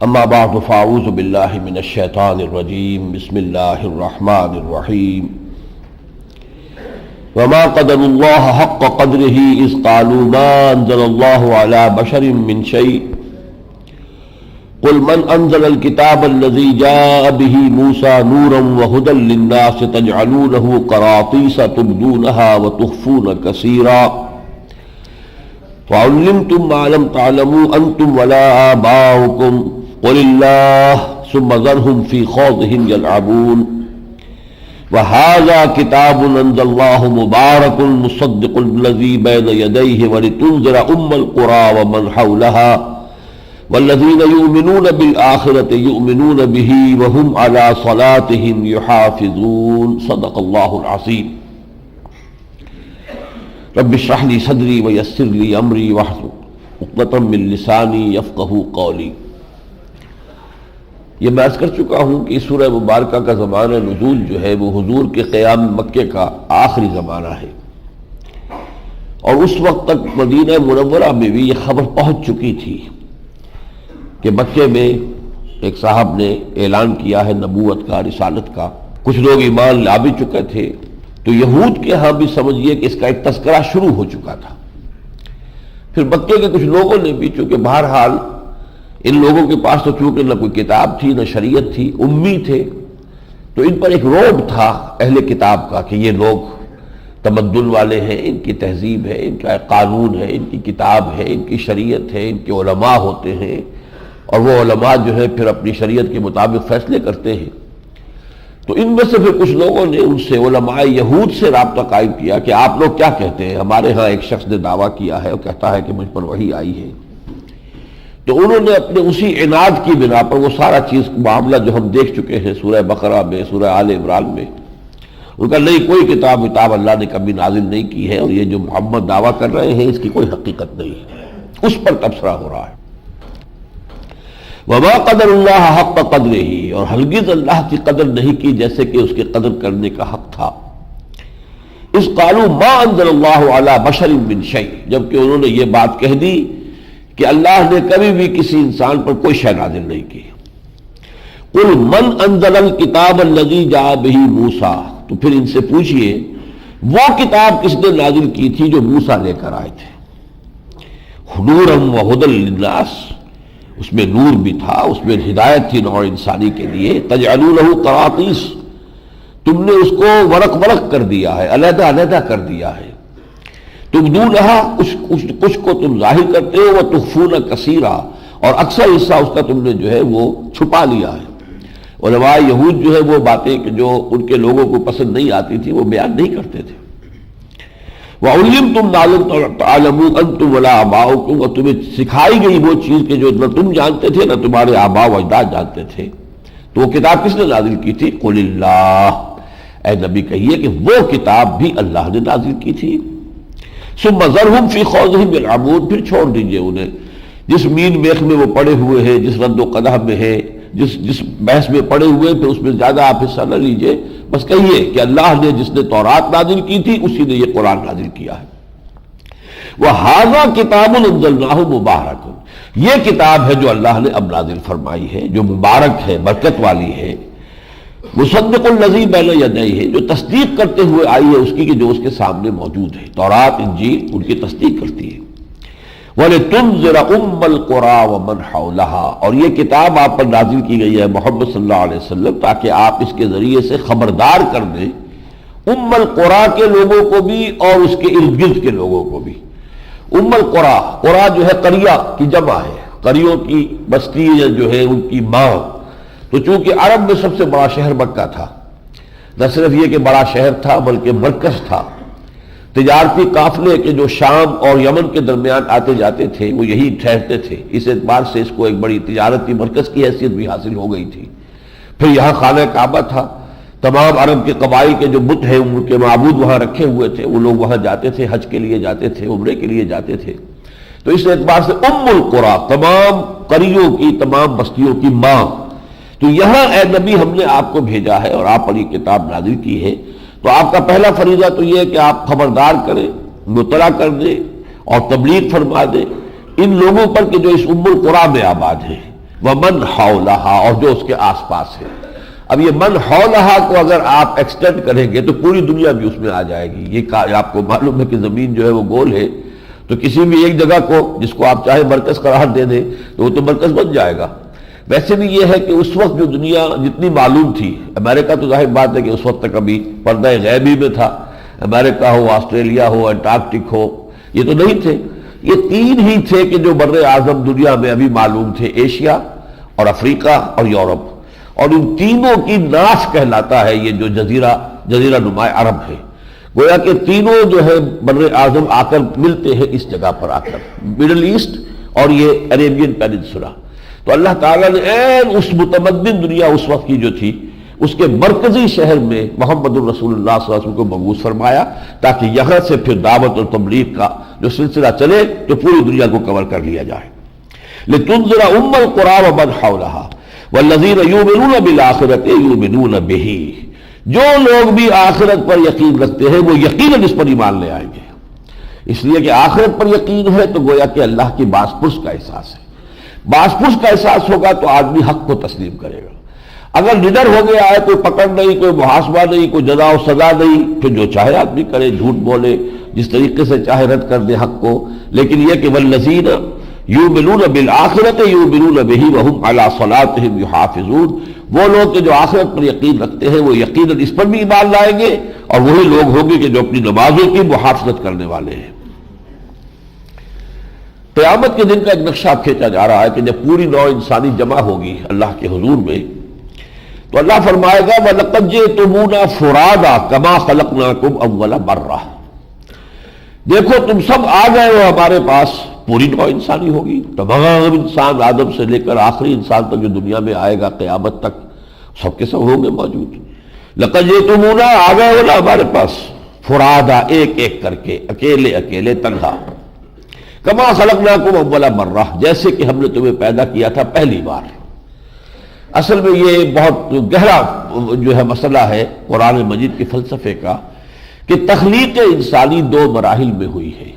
اما بعد فاعوذ باللہ من الشیطان الرجیم بسم اللہ الرحمن الرحیم وما قدر اللہ حق قدرہ اذ قالوا ما انزل اللہ علی بشر من شیء قل من انزل الكتاب الذي جاء به موسى نورا وهدى للناس تجعلونه قراطيس تبدونها وتخفون كثيرا وعلمتم ما لم تعلموا انتم ولا آباؤكم قل اللہ ثم ذرهم في خوضهم يلعبون وهذا كتاب انزل الله مبارك مصدق الذي بين يديه ولتنذر القرى ومن حولها والذين يؤمنون بالآخرة يؤمنون به وهم على صلاتهم يحافظون صدق الله العظيم رب اشرح لي صدري ويسر لي أمري واحلل عقدة من لساني يفقهوا قولي۔ یہ میں عرض کر چکا ہوں کہ سورہ مبارکہ کا زمانہ نزول جو ہے وہ حضور کے قیام مکہ کا آخری زمانہ ہے، اور اس وقت تک مدینہ منورہ میں بھی یہ خبر پہنچ چکی تھی کہ مکے میں ایک صاحب نے اعلان کیا ہے نبوت کا، رسالت کا، کچھ لوگ ایمان لا بھی چکے تھے، تو یہود کے ہاں بھی سمجھیے کہ اس کا ایک تذکرہ شروع ہو چکا تھا۔ پھر مکے کے کچھ لوگوں نے بھی، چونکہ بہرحال ان لوگوں کے پاس تو چونکہ نہ کوئی کتاب تھی نہ شریعت تھی، امی تھے، تو ان پر ایک روب تھا اہل کتاب کا کہ یہ لوگ تمدن والے ہیں، ان کی تہذیب ہے، ان کا قانون ہے، ان کی کتاب ہے، ان کی شریعت ہے، ان کے علماء ہوتے ہیں، اور وہ علماء جو ہے پھر اپنی شریعت کے مطابق فیصلے کرتے ہیں۔ تو ان میں سے پھر کچھ لوگوں نے ان سے، علماء یہود سے رابطہ قائم کیا کہ آپ لوگ کیا کہتے ہیں؟ ہمارے ہاں ایک شخص نے دعویٰ کیا ہے اور کہتا ہے کہ مجھ پر وحی آئی ہے۔ تو انہوں نے اپنے اسی عناد کی بنا پر وہ سارا چیز معاملہ جو ہم دیکھ چکے ہیں سورہ بقرہ میں، سورہ آل عمران میں، ان کا نہیں، کوئی کتاب اللہ نے کبھی نازل نہیں کی ہے، اور یہ جو محمد دعویٰ کر رہے ہیں اس کی کوئی حقیقت نہیں ہے، اس پر تبصرہ ہو رہا ہے۔ وما قدر اللہ حق قدرہ، اور ہرگز اللہ کی قدر نہیں کی جیسے کہ اس کے قدر کرنے کا حق تھا۔ اذ قالوا ما انزل اللہ علی بشر من شیء، جبکہ انہوں نے یہ بات کہہ دی کہ اللہ نے کبھی بھی کسی انسان پر کوئی شے نازل نہیں کی۔ قل من انزل الکتاب الذی جاء بہ موسیٰ، تو پھر ان سے پوچھئے وہ کتاب کس نے نازل کی تھی جو موسیٰ لے کر آئے تھے؟ نورا وہدی للناس، اس میں نور بھی تھا، اس میں ہدایت تھی نوع انسانی کے لیے۔ تجعلونہ قراطیس، تم نے اس کو ورق ورق کر دیا ہے، علیحدہ علیحدہ کر دیا ہے۔ تبدونہا، کچھ کو تم ظاہر کرتے ہو، وتخفون کثیرا، اور اکثر حصہ اس کا تم نے جو ہے وہ چھپا لیا ہے۔ علماء یہود جو ہے وہ باتیں کہ جو ان کے لوگوں کو پسند نہیں آتی تھی وہ بیان نہیں کرتے تھے۔ وَعُلِّمْتُمْ مَا لَمْ تَعْلَمُوا أَنْتُمْ وَلَا آبَاؤُكُمْ، اور تمہیں سکھائی گئی وہ چیز کہ جو نہ تم جانتے تھے نہ تمہارے آباء و اجداد جانتے تھے۔ تو وہ کتاب کس نے نازل کی تھی؟ قُلِ اللَّهُ، اے نبی کہیے کہ وہ کتاب بھی اللہ نے نازل کی تھی۔ ثم ذرهم في خوضهم يلعبون، پھر چھوڑ دیجئے انہیں جس مین میخ میں وہ پڑے ہوئے ہیں، جس رد و قدح میں ہے، جس بحث میں پڑے ہوئے، پھر اس میں زیادہ آپ حصہ نہ لیجئے، بس کہیے کہ اللہ نے جس نے تورات نازل کی تھی اسی نے یہ قرآن نازل کیا ہے۔ وَهَذَا كِتَابٌ أَنزَلْنَاهُ مُبَارَكٌ، یہ کتاب ہے جو اللہ نے اب نازل فرمائی ہے، جو مبارک ہے، برکت والی ہے۔ مصدق الذی بین یدیہ، جو تصدیق کرتے ہوئے آئی ہے اس کی کہ جو اس کے سامنے موجود ہے، تورات انجیل ان کی تصدیق کرتی ہے۔ وَلِتُنذِرَ الْقُرَىٰ وَمَنْ حَوْلَهَا، اور یہ کتاب آپ پر نازل کی گئی ہے محمد صلی اللہ علیہ وسلم تاکہ آپ اس کے ذریعے سے خبردار کر دیں القریٰ کے لوگوں کو بھی اور اس کے ارد گرد کے لوگوں کو بھی۔ القریٰ، قریٰ جو ہے قریہ کی جمع ہے، قریوں کی بستی جو ہے ان کی ماں۔ تو چونکہ عرب میں سب سے بڑا شہر مکہ تھا، نہ صرف یہ کہ بڑا شہر تھا بلکہ مرکز تھا، تجارتی قافلے کے جو شام اور یمن کے درمیان آتے جاتے تھے وہ یہی ٹھہرتے تھے، اس اعتبار سے اس کو ایک بڑی تجارتی مرکز کی حیثیت بھی حاصل ہو گئی تھی۔ پھر یہاں خانہ کعبہ تھا، تمام عرب کے قبائل کے جو بت ہیں ان کے معبود وہاں رکھے ہوئے تھے، وہ لوگ وہاں جاتے تھے، حج کے لیے جاتے تھے، عمرے کے لیے جاتے تھے۔ تو اس اعتبار سے القریٰ، تمام قریوں کی، تمام بستیوں کی ماں۔ تو یہاں اے نبی ہم نے آپ کو بھیجا ہے اور آپ پر یہ کتاب نازل کی ہے، تو آپ کا پہلا فریضہ تو یہ ہے کہ آپ خبردار کریں، مطلع کر دیں اور تبلیغ فرما دیں ان لوگوں پر کہ جو اس القریٰ میں آباد ہیں، ومن حولہا، اور جو اس کے آس پاس ہے۔ اب یہ من حولہا کو اگر آپ ایکسٹینڈ کریں گے تو پوری دنیا بھی اس میں آ جائے گی۔ یہ آپ کو معلوم ہے کہ زمین جو ہے وہ گول ہے، تو کسی بھی ایک جگہ کو جس کو آپ چاہے مرکز قرار دے دیں تو وہ تو مرکز بن جائے گا۔ ویسے بھی یہ ہے کہ اس وقت جو دنیا جتنی معلوم تھی، امریکہ تو ظاہر بات ہے کہ اس وقت تک ابھی پردہ غیبی میں تھا، امریکہ ہو، آسٹریلیا ہو، انٹارکٹک ہو، یہ تو نہیں تھے۔ یہ تین ہی تھے کہ جو بر اعظم دنیا میں ابھی معلوم تھے، ایشیا اور افریقہ اور یورپ، اور ان تینوں کی ناس کہلاتا ہے یہ جو جزیرہ نما عرب ہے۔ گویا کہ تینوں جو ہے بر اعظم آ کر ملتے ہیں اس جگہ پر آ کر، مڈل ایسٹ اور یہ عربین پیننسولا۔ تو اللہ تعالیٰ نے عین اس متمدن دنیا اس وقت کی جو تھی، اس کے مرکزی شہر میں محمد الرسول اللہ صلی اللہ علیہ وسلم کو مبعوث فرمایا، تاکہ یہاں سے پھر دعوت اور تبلیغ کا جو سلسلہ چلے تو پوری دنیا کو کور کر لیا جائے۔ لِتُنذِرَ أُمَّ الْقُرَىٰ وَمَنْ حَوْلَهَا وَالَّذِينَ يُؤْمِنُونَ بِالْآخِرَةِ يُؤْمِنُونَ بِهِ، جو لوگ بھی آخرت پر یقین رکھتے ہیں وہ یقیناً اس پر ایمان لے آئیں گے۔ اس لیے کہ آخرت پر یقین ہے تو گویا کہ اللہ کی باس پرس کا احساس ہے۔ باس پرس کا احساس ہوگا تو آدمی حق کو تسلیم کرے گا۔ اگر نڈر ہو گیا ہے، کوئی پکڑ نہیں، کوئی محاسبہ نہیں، کوئی جزا و سزا نہیں، پھر جو چاہے آدمی کرے، جھوٹ بولے، جس طریقے سے چاہے رد کر دے حق کو۔ لیکن یہ کہ والذین یؤمنون بالآخرۃ یؤمنون بہ وہم علی صلاتہم یحافظون، وہ لوگ کہ جو آخرت پر یقین رکھتے ہیں وہ یقیناً اس پر بھی ایمان لائیں گے، اور وہی لوگ ہوں گے کہ جو اپنی نمازوں کی محافظت کرنے والے ہیں۔ قیامت کے دن کا ایک نقشہ کھینچا جا رہا ہے کہ جب پوری نوع انسانی جمع ہوگی اللہ کے حضور میں، تو اللہ فرمائے گا وَلَقَدْ جِئْتُمُونَا فُرَادًا كَمَا خَلَقْنَاكُمْ أَوَّلَ مَرَّةٍ، دیکھو تم سب آ گئے ہو ہمارے پاس، پوری نوع انسانی ہوگی، تمام انسان آدم سے لے کر آخری انسان تک جو دنیا میں آئے گا قیامت تک، سب کے سب ہوں گے موجود۔ لَقَدْ جِئْتُمُونَا، آ گئے ہو نا ہمارے پاس، فُرَادًا، ایک ایک کر کے، اکیلے اکیلے، تنہا، کما خلقناکم اول مرہ، جیسے کہ ہم نے تمہیں پیدا کیا تھا پہلی بار۔ اصل میں یہ بہت گہرا جو ہے مسئلہ ہے قرآن مجید کے فلسفے کا، کہ تخلیق انسانی دو مراحل میں ہوئی ہے۔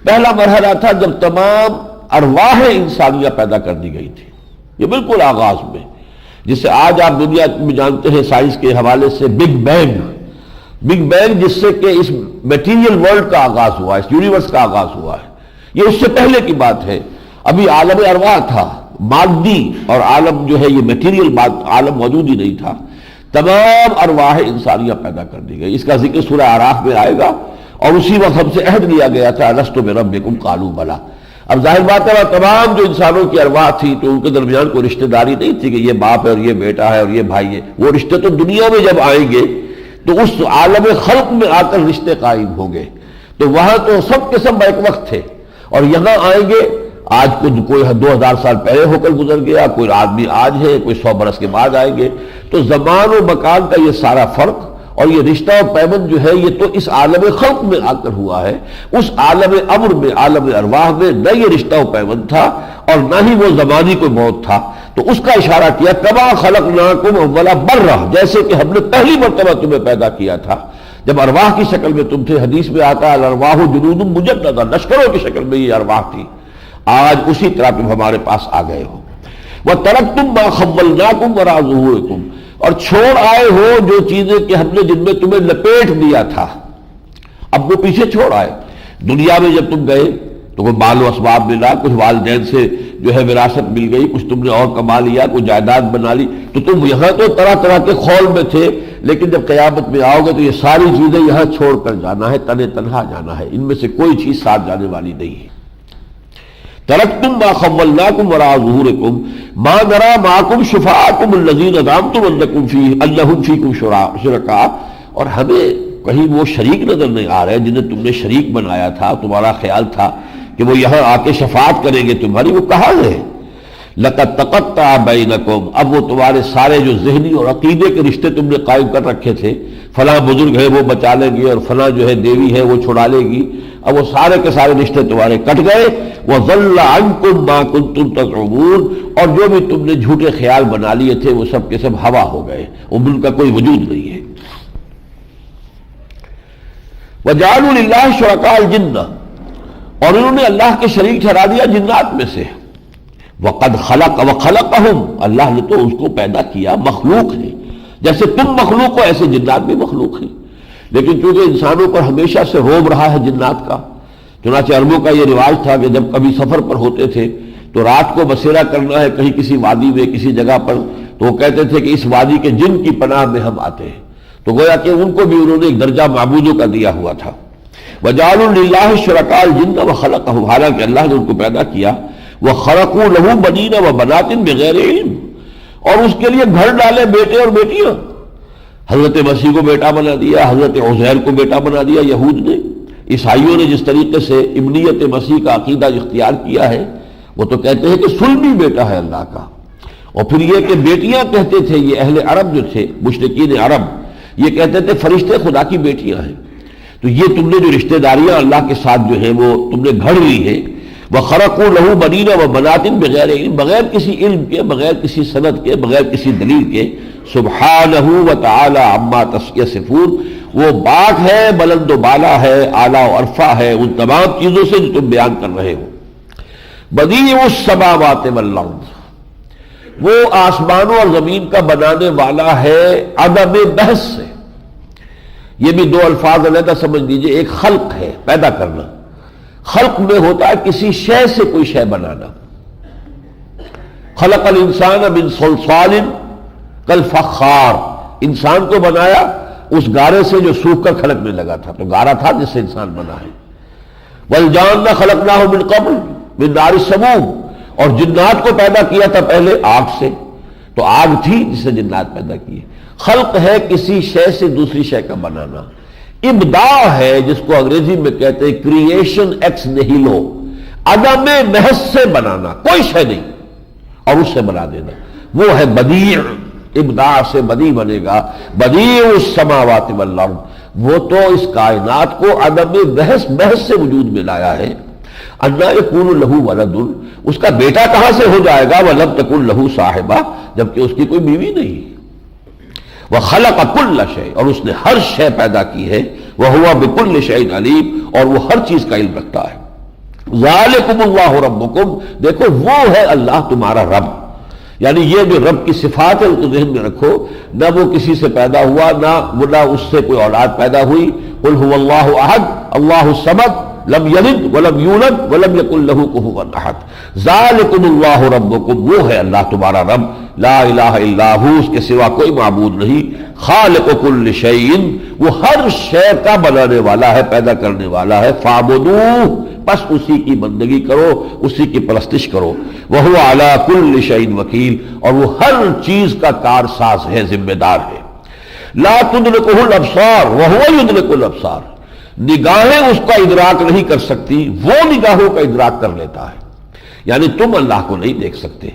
پہلا مرحلہ تھا جب تمام ارواح انسانیہ پیدا کر دی گئی تھی، یہ بالکل آغاز میں، جسے آج آپ دنیا میں جانتے ہیں سائنس کے حوالے سے بگ بینگ، جس سے کہ اس میٹیریل ورلڈ کا آغاز ہوا ہے، اس یونیورس کا آغاز ہوا ہے۔ یہ اس سے پہلے کی بات ہے، ابھی عالم ارواح تھا، مادی، اور عالم جو ہے یہ میٹیریل عالم موجود ہی نہیں تھا۔ تمام ارواح انسانیہ پیدا کر دی گئی، اس کا ذکر سورہ اعراف میں آئے گا، اور اسی وقت ہم سے عہد لیا گیا تھا الست بربکم قالوا بلی۔ اب ظاہر بات ہے تمام جو انسانوں کی ارواح تھی تو ان کے درمیان کوئی رشتہ داری نہیں تھی کہ یہ باپ ہے اور یہ بیٹا ہے اور یہ بھائی ہے، وہ رشتے تو دنیا میں جب آئیں گے تو اس عالم خلق میں آ کر رشتے قائم ہوں گے، تو وہاں تو سب کے سب ایک وقت تھے، اور یہاں آئیں گے۔ آج کوئی 2000 سال پہلے ہو کر گزر گیا، کوئی آدمی آج ہے، کوئی 100 برس کے بعد آئیں گے، تو زمان و مکان کا یہ سارا فرق اور یہ رشتہ و پیوند جو ہے یہ تو اس عالم خلق میں آ کر ہوا ہے۔ اس عالم امر میں، عالم ارواح میں نہ یہ رشتہ و پیوند تھا اور نہ ہی وہ زمانی کوئی موت تھا، تو اس کا اشارہ کیا کما خلقناکم اول مرہ، جیسے کہ ہم نے پہلی مرتبہ تمہیں پیدا کیا تھا جب ارواح کی شکل میں تم تھے۔ حدیث میں آتا ہے الارواح جنود مجندہ، لشکروں کی شکل میں یہ ارواح تھی، آج اسی طرح تم ہمارے پاس آ گئے ہو۔ وَتَرَكْتُم مَّا خَوَّلْنَاكُمْ وَرَاءَ ظُهُورِكُمْ، اور چھوڑ آئے ہو جو چیزیں کہ ہم نے جن میں تمہیں لپیٹ دیا تھا، اب وہ پیچھے چھوڑ آئے۔ دنیا میں جب تم گئے تو کوئی مال و اسباب ملا، کچھ والدین سے جو ہے وراثت مل گئی، کچھ تم نے اور کما لیا، کوئی جائیداد بنا لی، تو تم یہاں تو طرح طرح کے خول میں تھے، لیکن جب قیامت میں آؤ گے تو یہ ساری چیزیں یہاں چھوڑ کر جانا ہے، تنہا جانا ہے، ان میں سے کوئی چیز ساتھ جانے والی نہیں ہے۔ ترکتم ما خولناکم وراء ظہورکم ما نری معکم شفعاءکم الذین زعمتم انہم فیکم شرکاء، اور ہمیں کہیں وہ شریک نظر نہیں آ رہے جنہیں تم نے شریک بنایا تھا، تمہارا خیال تھا کہ وہ یہاں آ کے شفاعت کریں گے تمہاری، وہ کہاں ہے؟ لقد تقطع بینکم، اب وہ تمہارے سارے جو ذہنی اور عقیدے کے رشتے تم نے قائم کر رکھے تھے، فلاں بزرگ ہے وہ بچا لیں گے اور فلاں جو ہے دیوی ہے وہ چھڑا لے گی، اب وہ سارے کے سارے رشتے تمہارے کٹ گئے۔ وَضَلَّ عَنْكُمْ مَا كُنْتُمْ تَزْعُمُونَ، اور جو بھی تم نے جھوٹے خیال بنا لیے تھے وہ سب کے سب ہوا ہو گئے، ان کا کوئی وجود نہیں ہے۔ وَجَعَلُوا لِلَّهِ شُرَكَاءَ الْجِنَّ، اور انہوں نے اللہ کے شریک ٹھہرا دیا جنات میں سے۔ وقد خلق وخلقہم، اللہ نے تو اس کو پیدا کیا، مخلوق ہے، جیسے تم مخلوق ہو ایسے جنات بھی مخلوق ہیں، لیکن چونکہ انسانوں پر ہمیشہ سے روب رہا ہے جنات کا، چنانچہ عربوں کا یہ رواج تھا کہ جب کبھی سفر پر ہوتے تھے تو رات کو بسیرا کرنا ہے کہیں کسی وادی میں کسی جگہ پر، تو وہ کہتے تھے کہ اس وادی کے جن کی پناہ میں ہم آتے ہیں، تو گویا کہ ان کو بھی انہوں نے ایک درجہ معبودوں کا دیا ہوا تھا۔ وَجَعَلُوا لِلَّهِ شُرَكَاءَ الْجِنَّ وَخَلَقَهُمْ، حالانکہ اللہ نے ان کو پیدا کیا، وَخَرَقُوا لَهُ بَنِينَ وَبَنَاتٍ بِغَيْرِ عِلْمٍ، اور اس کے لیے گھر ڈالے بیٹے اور بیٹیاں، حضرت مسیح کو بیٹا بنا دیا، حضرت عزیر کو بیٹا بنا دیا یہود نے، عیسائیوں نے جس طریقے سے ابنیت مسیح کا عقیدہ اختیار کیا ہے وہ تو کہتے ہیں کہ صلبی بیٹا ہے اللہ کا، اور پھر یہ کہ بیٹیاں کہتے تھے یہ اہل عرب جو تھے مشرکین عرب، یہ کہتے تھے فرشتے خدا کی بیٹیاں ہیں، تو یہ تم نے جو رشتہ داریاں اللہ کے ساتھ جو ہے وہ تم نے گھڑ لی ہے، وَخَرَقُوا لَهُ بَنِينَ وَبَنَاتٍ بِغَيْرِ عِلْمٍ، بغیر کسی علم کے، بغیر کسی سند کے، بغیر کسی دلیل کے، سبحانہ وتعالی عما یصفون، وہ پاک ہے، بلند و بالا ہے، اعلیٰ و عرفہ ہے ان تمام چیزوں سے جو تم بیان کر رہے ہو۔ بدیع السماوات والارض، وہ آسمانوں اور زمین کا بنانے والا ہے عدم بحث سے۔ یہ بھی دو الفاظ علیحدہ سمجھ لیجئے، ایک خلق ہے پیدا کرنا، خلق میں ہوتا ہے کسی شے سے کوئی شے بنانا، خلق الانسان من صلصال کالفخار، انسان کو بنایا اس گارے سے جو سوکھ کر کھڑکنے لگا تھا، تو گارا تھا جس سے انسان بنا ہے۔ والجان خلقناہ من قبل من نار السموم، اور جنات کو پیدا کیا تھا پہلے آگ سے، تو آگ تھی جس سے جنات پیدا کیے۔ خلق ہے کسی شے سے دوسری شے کا بنانا، ابداع ہے جس کو انگریزی میں کہتے ہیں کریشن ایکس نہیلو، عدم محض سے بنانا، کوئی شے نہیں اور اس سے بنا دینا، وہ ہے بدیع، ابداع سے بدیع بنے گا، بدیع السماوات والارض، وہ تو اس کائنات کو عدم محض سے وجود میں لایا ہے۔ اَنَّىٰ يَكُونُ لَهُ وَلَدٌ، اس کا بیٹا کہاں سے ہو جائے گا، وَلَمْ تَكُن لَهُ صَاحِبَةٌ، جبکہ اس کی کوئی بیوی نہیں۔ وَخَلَقَ كُلَّ شَيْءٍ، اور اس نے ہر شے پیدا کی ہے، وَهُوَ بِكُلِّ شَيْءٍ عَلِيمٌ، اور وہ ہر چیز کا علم رکھتا ہے۔ ذَلِكُمُ اللَّهُ رَبُّكُمْ، دیکھو وہ ہے اللہ تمہارا رب، یعنی یہ جو رب کی صفات ہے اس کو ذہن میں رکھو، نہ وہ کسی سے پیدا ہوا، نہ اس سے کوئی اولاد پیدا ہوئی، قُلْ هُوَ اللَّهُ أَحَدٌ اللَّهُ الصَّمَدُ لم یلد ولم یولد ولم یکن له کفوا احد۔ ذالکم اللہ ربکم، وہ ہے اللہ تمہارا رب، لا الہ الا ہو، اس کے سوا کوئی معبود نہیں، خالق کل شیء، وہ ہر شے کا بنانے والا ہے، پیدا کرنے والا ہے، فاعبدوہ، بس اسی کی بندگی کرو، اسی کی پرستش کرو، وہو علی کل شیء وکیل، اور وہ ہر چیز کا کارساز ہے، ذمہ دار ہے۔ لا تدرکہ الابصار وہو یدرک الابصار، نگاہیں اس کا ادراک نہیں کر سکتی، وہ نگاہوں کا ادراک کر لیتا ہے، یعنی تم اللہ کو نہیں دیکھ سکتے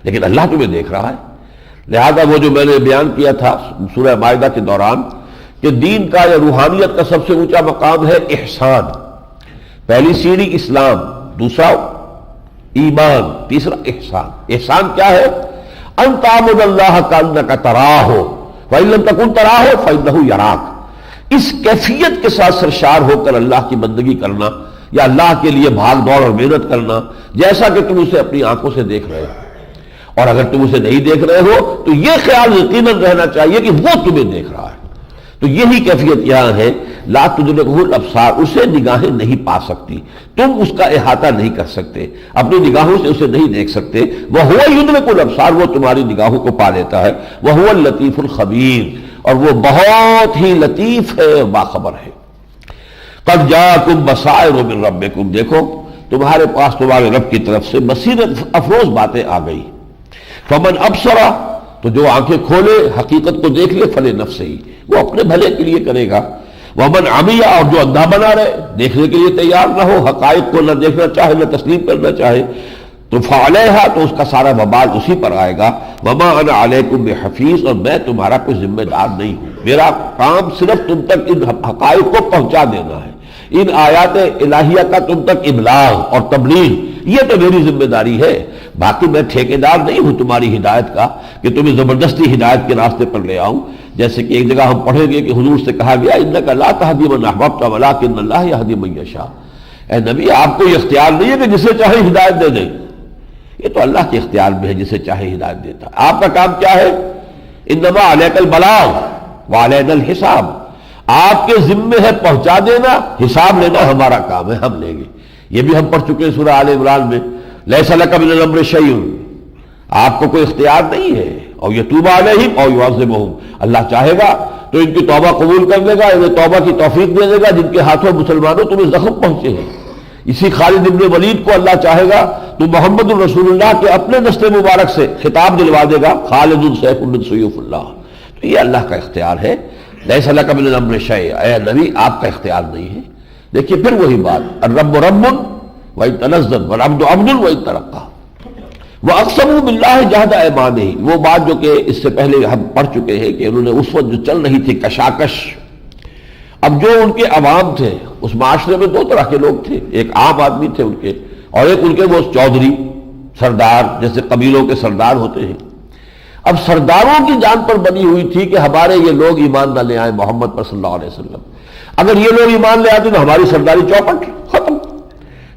لیکن اللہ تمہیں دیکھ رہا ہے۔ لہذا وہ جو میں نے بیان کیا تھا سورہ مائدہ کے دوران کہ دین کا یا روحانیت کا سب سے اونچا مقام ہے احسان، پہلی سیڑھی اسلام، دوسرا ایمان، تیسرا احسان۔ احسان کیا ہے؟ ان تعبد اللہ کانک تراہ فإن لم تکن تراہ فإنہ یراک، اس کیفیت کے ساتھ سرشار ہو کر اللہ کی بندگی کرنا یا اللہ کے لیے بھاگ دوڑ اور محنت کرنا جیسا کہ تم اسے اپنی آنکھوں سے دیکھ رہے ہو، اور اگر تم اسے نہیں دیکھ رہے ہو تو یہ خیال یقیناً رہنا چاہیے کہ وہ تمہیں دیکھ رہا ہے۔ تو یہی کیفیت یہاں ہے، لا تدرکہ الابصار، اسے نگاہیں نہیں پا سکتی، تم اس کا احاطہ نہیں کر سکتے، اپنی نگاہوں سے اسے نہیں دیکھ سکتے، وہو یدرک الابصار، وہ تمہاری نگاہوں کو پا لیتا ہے، وہو اللطیف الخبیر، اور وہ بہت ہی لطیف ہے اور باخبر ہے۔ قد جاءکم بصائر من ربکم، دیکھو تمہارے پاس تمہارے رب کی طرف سے بصیرت افروز باتیں آ گئی۔ فمن ابصر، تو جو آنکھیں کھولے حقیقت کو دیکھ لے، فلنفسہ، وہ اپنے بھلے کے لیے کرے گا۔ ومن عمی، اور جو اندھا بنا رہے، دیکھنے کے لیے تیار نہ ہو، حقائق کو نہ دیکھنا چاہے نہ تسلیم کرنا چاہے، تو فعلیہا، تو اس کا سارا وبال اسی پر آئے گا۔ وما انا علیکم بحفیظ، اور میں تمہارا کوئی ذمہ دار نہیں ہوں، میرا کام صرف تم تک ان حقائق کو پہنچا دینا ہے، ان آیات الہیہ کا تم تک ابلاغ اور تبلیغ، یہ تو میری ذمہ داری ہے، باقی میں ٹھیکیدار نہیں ہوں تمہاری ہدایت کا کہ تمہیں زبردستی ہدایت کے راستے پر لے آؤں۔ جیسے کہ ایک جگہ ہم پڑھیں گے کہ حضور سے کہا گیا انک لا تہدی من احببت ولکن اللہ یہدی من یشاء، اے نبی آپ کو یہ اختیار نہیں ہے کہ جسے چاہے ہدایت دے دیں، یہ تو اللہ کے اختیار میں ہے، جسے چاہے ہدایت دیتا ہے۔ آپ کا کام کیا ہے؟ انما علیک البلاغ وعلینا الحساب، آپ کے ذمے ہے پہنچا دینا، حساب لینا ہمارا کام ہے، ہم لیں گے۔ یہ بھی ہم پڑھ چکے ہیں سورہ آل عمران میں، لیس لک من الامر شیء، آپ کو کوئی اختیار نہیں ہے، اور یتوب علیہم اور یعذبہم، اللہ چاہے گا تو ان کی توبہ قبول کر لے گا، انہیں توبہ کی توفیق دے دے گا جن کے ہاتھوں مسلمانوں تمہیں زخم پہنچے ہیں۔ اسی خالد ابن ولید کو اللہ چاہے گا تو محمد الرسول اللہ کے اپنے دست مبارک سے خطاب دلوا دے گا، خالد سیف من سیوف اللہ۔ تو یہ اللہ کا اختیار ہے، لیس لک من الامر شیء، اے نبی آپ کا اختیار نہیں ہے۔ دیکھیے پھر وہی بات، الرب رب وإن تنزل والعبد عبد وإن ترقى وأقسموا بالله جهد أيمانهم، وہ بات جو کہ اس سے پہلے ہم پڑھ چکے ہیں کہ انہوں نے اس وقت جو چل رہی تھی کشاکش، اب جو ان کے عوام تھے اس معاشرے میں دو طرح کے لوگ تھے، ایک عام آدمی تھے ان کے، اور ایک ان کے وہ چودھری سردار، جیسے قبیلوں کے سردار ہوتے ہیں۔ اب سرداروں کی جان پر بنی ہوئی تھی کہ ہمارے یہ لوگ ایمان نہ لے آئے محمد پر صلی اللہ علیہ وسلم، اگر یہ لوگ ایمان لے آتے تو ہماری سرداری چوپٹ ختم۔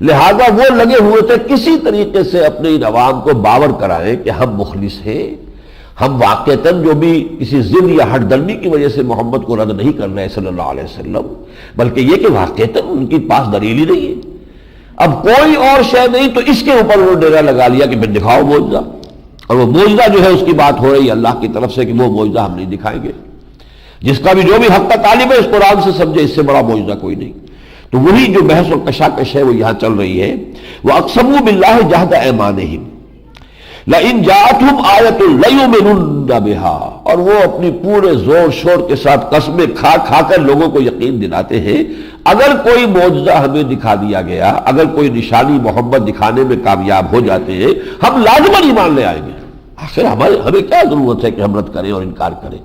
لہذا وہ لگے ہوئے تھے کسی طریقے سے اپنے ان عوام کو باور کرائیں کہ ہم مخلص ہیں، ہم واقعتاً جو بھی کسی ضد یا ہٹ درمی کی وجہ سے محمد کو رد نہیں کر رہے صلی اللہ علیہ وسلم، بلکہ یہ کہ واقعتاً ان کے پاس دلیل ہی نہیں ہے، اب کوئی اور شے نہیں، تو اس کے اوپر وہ ڈیرا لگا لیا کہ پھر دکھاؤ معجزہ، اور وہ معجزہ جو ہے اس کی بات ہو رہی ہے اللہ کی طرف سے کہ وہ معجزہ ہم نہیں دکھائیں گے، جس کا بھی جو بھی حق کا طالب ہے اس قرآن سے سمجھے، اس سے بڑا معجزہ کوئی نہیں۔ تو وہی جو بحث اور کشاکش ہے وہ یہاں چل رہی ہے، وَأَقْسَمُوا بِاللَّهِ جَهْدَ أَيْمَانِهِمْ لَئِن جَاءَتْهُمْ آيَةٌ لَيُؤْمِنُنَّ بِهَا، اور وہ اپنی پورے زور شور کے ساتھ قسمیں کھا کھا کر لوگوں کو یقین دلاتے ہیں، اگر کوئی معجزہ ہمیں دکھا دیا گیا، اگر کوئی نشانی محمد دکھانے میں کامیاب ہو جاتے ہیں، ہم لازماً ایمان لے آئیں گے، آخر ہمیں کیا ضرورت ہے کہ ہم رد کریں اور انکار کریں۔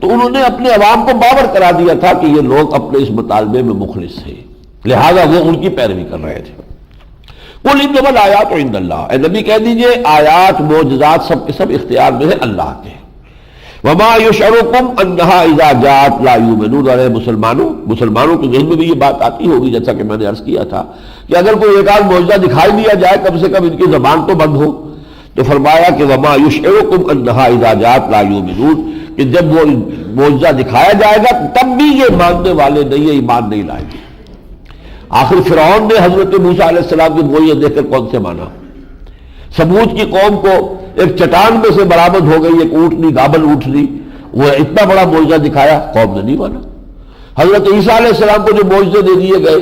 تو انہوں نے اپنے عوام کو باور کرا دیا تھا کہ یہ لوگ اپنے اس مطالبے میں مخلص ہیں، لہذا وہ ان کی پیروی کر رہے تھے۔ قُلْ إِنَّمَا الْآيَاتُ عِندَ اللَّهِ، اے نبی کہہ دیجئے آیات معجزات سب کے سب اختیار میں ہے اللہ کے۔ وَمَا يُشْعِرُكُمْ أَنَّهَا إِذَا جَاءَتْ لَا يُؤْمِنُونَ، اے مسلمانوں کے ذہن میں بھی یہ بات آتی ہوگی جیسا کہ میں نے عرض کیا تھا کہ اگر کوئی ایک آدھ معجزہ دکھائی دیا جائے کم سے کم ان کی زبان تو بند ہو، تو فرمایا کہ وَمَا يُشْعِرُكُمْ أَنَّهَا إِذَا جَاءَتْ لَا يُؤْمِنُونَ، کہ جب وہ معجزہ دکھایا جائے گا تب بھی یہ ماننے والے نہیں ہیں، ایمان نہیں لائیں گے۔ آخر فرعون نے حضرت موسیٰ علیہ السلام کی معجزہ دیکھ کر کون سے مانا؟ سمود کی قوم کو ایک چٹان میں سے برآمد ہو گئی ایک اونٹنی، گابل اونٹنی، وہ اتنا بڑا معجزہ دکھایا، قوم نے نہیں مانا۔ حضرت عیسیٰ علیہ السلام کو جو معجزے دے دیے گئے،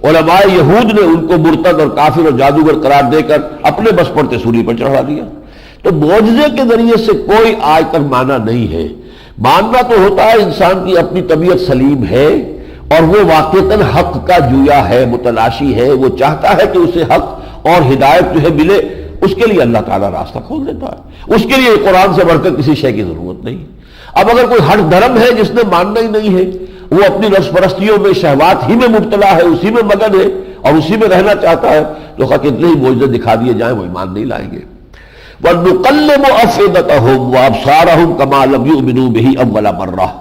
علماء یہود نے ان کو مرتد اور کافر اور جادوگر قرار دے کر اپنے بس پر سولی پر چڑھا دیا۔ تو معجزے کے ذریعے سے کوئی آج تک مانا نہیں ہے۔ ماننا تو ہوتا ہے، انسان کی اپنی طبیعت سلیم ہے اور وہ واقعتاً حق کا جویا ہے، متلاشی ہے، وہ چاہتا ہے کہ اسے حق اور ہدایت جو ہے ملے، اس کے لیے اللہ تعالیٰ راستہ کھول دیتا ہے، اس کے لیے قرآن سے بڑھ کر کسی شے کی ضرورت نہیں۔ اب اگر کوئی ہٹ دھرم ہے جس نے ماننا ہی نہیں ہے، وہ اپنی نفس پرستیوں میں شہوات ہی میں مبتلا ہے، اسی میں مگن ہے اور اسی میں رہنا چاہتا ہے، تو کتنے ہی معجزے دکھا دیے جائیں وہ ایمان نہیں لائیں گے۔ وَنُقَلِّبُ أَفْئِدَتَهُمْ وَأَبْصَارَهُمْ كَمَا لَمْ يُؤْمِنُوا بِهِ أَوَّلَ مَرَّةٍ،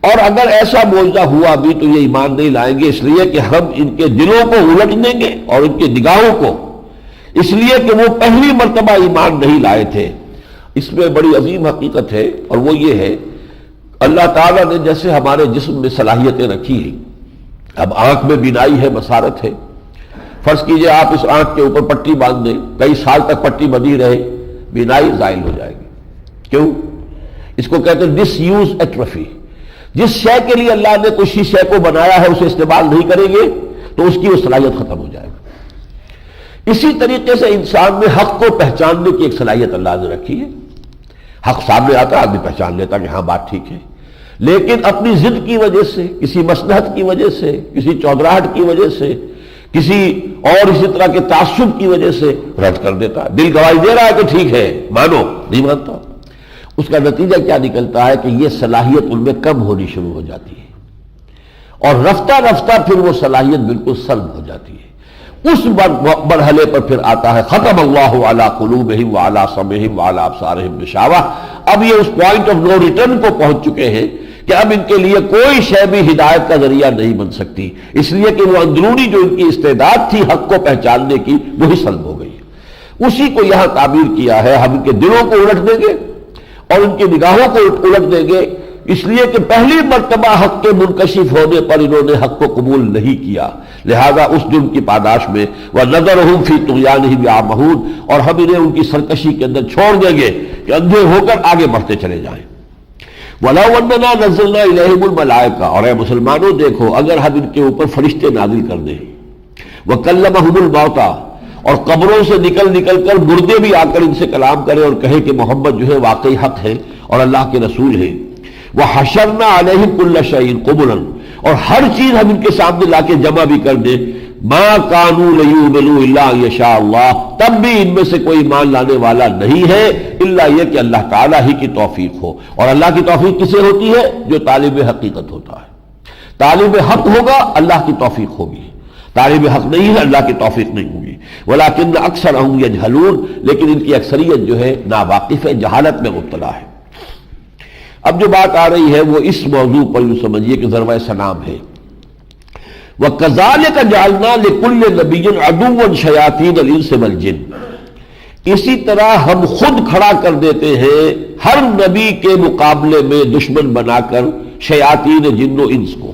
اور اگر ایسا معجزہ ہوا بھی تو یہ ایمان نہیں لائیں گے، اس لیے کہ ہم ان کے دلوں کو الٹ دیں گے اور ان کی نگاہوں کو، اس لیے کہ وہ پہلی مرتبہ ایمان نہیں لائے تھے۔ اس میں بڑی عظیم حقیقت ہے، اور وہ یہ ہے اللہ تعالیٰ نے جیسے ہمارے جسم میں صلاحیتیں رکھی ہیں، اب آنکھ میں بینائی ہے، بصارت ہے، فرض کیجئے آپ اس آنکھ کے اوپر پٹی باندھ دیں، کئی سال تک پٹی بندھی رہے، بینائی زائل ہو جائے گی۔ کیوں؟ اس کو کہتے ہیں ڈس یوز ایٹروفی۔ جس شے کے لیے اللہ نے کسی شے کو بنایا ہے اسے استعمال نہیں کریں گے تو اس کی وہ صلاحیت ختم ہو جائے گی۔ اسی طریقے سے انسان میں حق کو پہچاننے کی ایک صلاحیت اللہ نے رکھی ہے، حق سامنے آتا آدمی پہچان لیتا کہ ہاں بات ٹھیک ہے، لیکن اپنی ضد کی وجہ سے، کسی مصلحت کی وجہ سے، کسی چودراہٹ کی وجہ سے، کسی اور اسی طرح کے تعصب کی وجہ سے رد کر دیتا ہے۔ دل گواہی دے رہا ہے کہ ٹھیک ہے، مانو، نہیں مانتا۔ اس کا نتیجہ کیا نکلتا ہے کہ یہ صلاحیت ان میں کم ہونی شروع ہو جاتی ہے، اور رفتہ رفتہ پھر وہ صلاحیت بالکل سلب ہو جاتی ہے۔ اس مرحلے پر پھر آتا ہے ختم اللہ علی قلوبہم وعلی سمعہم وعلی ابصارہم غشاوہ۔ اب یہ اس پوائنٹ آف نو ریٹرن کو پہنچ چکے ہیں کہ اب ان کے لیے کوئی شے بھی ہدایت کا ذریعہ نہیں بن سکتی، اس لیے کہ وہ اندرونی جو ان کی استعداد تھی حق کو پہچاننے کی وہی سلب ہو گئی۔ اسی کو یہاں تعبیر کیا ہے، ہم ان کے دلوں کو الٹ دیں گے اور ان کی نگاہوں کو الٹ دیں گے، اس لیے کہ پہلی مرتبہ حق کے منکشف ہونے پر انہوں نے حق کو قبول نہیں کیا، لہذا اس جرم کی پاداش میں وَنَذَرُهُمْ فِي طُغْيَانِهِمْ يَعْمَهُونَ، اور ہم انہیں ان کی سرکشی کے اندر چھوڑ دیں گے کہ اندھے ہو کر آگے بڑھتے چلے جائیں۔ وَلَوْ أَنَّنَا نَزَّلْنَا إِلَيْهِمُ الْمَلَائِكَةَ، اور اے مسلمانوں دیکھو اگر ہم ان کے اوپر فرشتے نازل کر دیں، وَكَلَّمَهُمُ الْمَوْتَى، اور قبروں سے نکل کر مردے بھی آ کر ان سے کلام کرے اور کہے کہ محمد جو ہے واقعی حق ہے اور اللہ کے رسول ہے، وَحَشَرْنَا عَلَيْهِمْ كُلَّ شَيْءٍ قُبُلًا، اور ہر چیز ہم ان کے سامنے لا کے جمع بھی کر دیں، مَا كَانُوا لِيُؤْمِنُوا إِلَّا أَن يَشَاءَ اللَّهُ، تب بھی ان میں سے کوئی ایمان لانے والا نہیں ہے الا یہ کہ اللہ تعالیٰ ہی کی توفیق ہو، اور اللہ کی توفیق کسے ہوتی ہے؟ جو طالب حقیقت ہوتا ہے۔ طالب حق ہوگا اللہ کی توفیق ہوگی، طالب حق نہیں ہے اللہ کی توفیق نہیں ہوگی۔ وَلَكِنَّ أَكْثَرَهُمْ يَجْهَلُونَ، لیکن ان کی اکثریت جو ہے ناواقف ہے، جہالت میں مبتلا ہے۔ اب جو بات آ رہی ہے وہ اس موضوع پر یوں سمجھیے کہ ضربۂ سلام ہے۔ وَكَذَلِكَ جَعَلْنَا لِكُلِّ نَبِيٍّ عَدُوًّا شَيَاطِينَ الْإِنسِ وَالْجِنِّ، اسی طرح ہم خود کھڑا کر دیتے ہیں ہر نبی کے مقابلے میں دشمن بنا کر شیاطین جن و انس کو،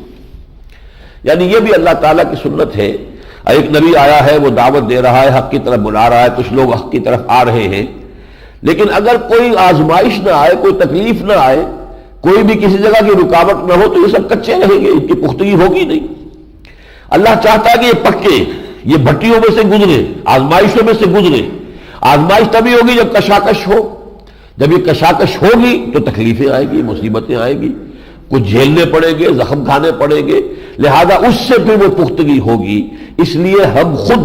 یعنی یہ بھی اللہ تعالیٰ کی سنت ہے۔ ایک نبی آیا ہے، وہ دعوت دے رہا ہے، حق کی طرف بلا رہا ہے، کچھ لوگ حق کی طرف آ رہے ہیں، لیکن اگر کوئی آزمائش نہ آئے، کوئی تکلیف نہ آئے، کوئی بھی کسی جگہ کی رکاوٹ نہ ہو تو یہ سب کچے رہیں گے، ان کی پختگی ہوگی نہیں۔ اللہ چاہتا ہے کہ یہ پکے، یہ بھٹیوں میں سے گزرے، آزمائشوں میں سے گزرے۔ آزمائش تبھی ہوگی جب کشاکش ہو، جب یہ کشاکش ہوگی تو تکلیفیں آئیں گی، مصیبتیں آئیں گی، کچھ جھیلنے پڑیں گے، زخم کھانے پڑیں گے، لہذا اس سے پھر وہ پختگی ہوگی۔ اس لیے ہم خود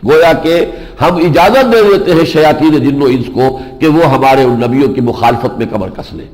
گویا کہ ہم اجازت دے دیتے ہیں شیاطین جن و انس کو کہ وہ ہمارے ان نبیوں کی مخالفت میں کمر کس لیں۔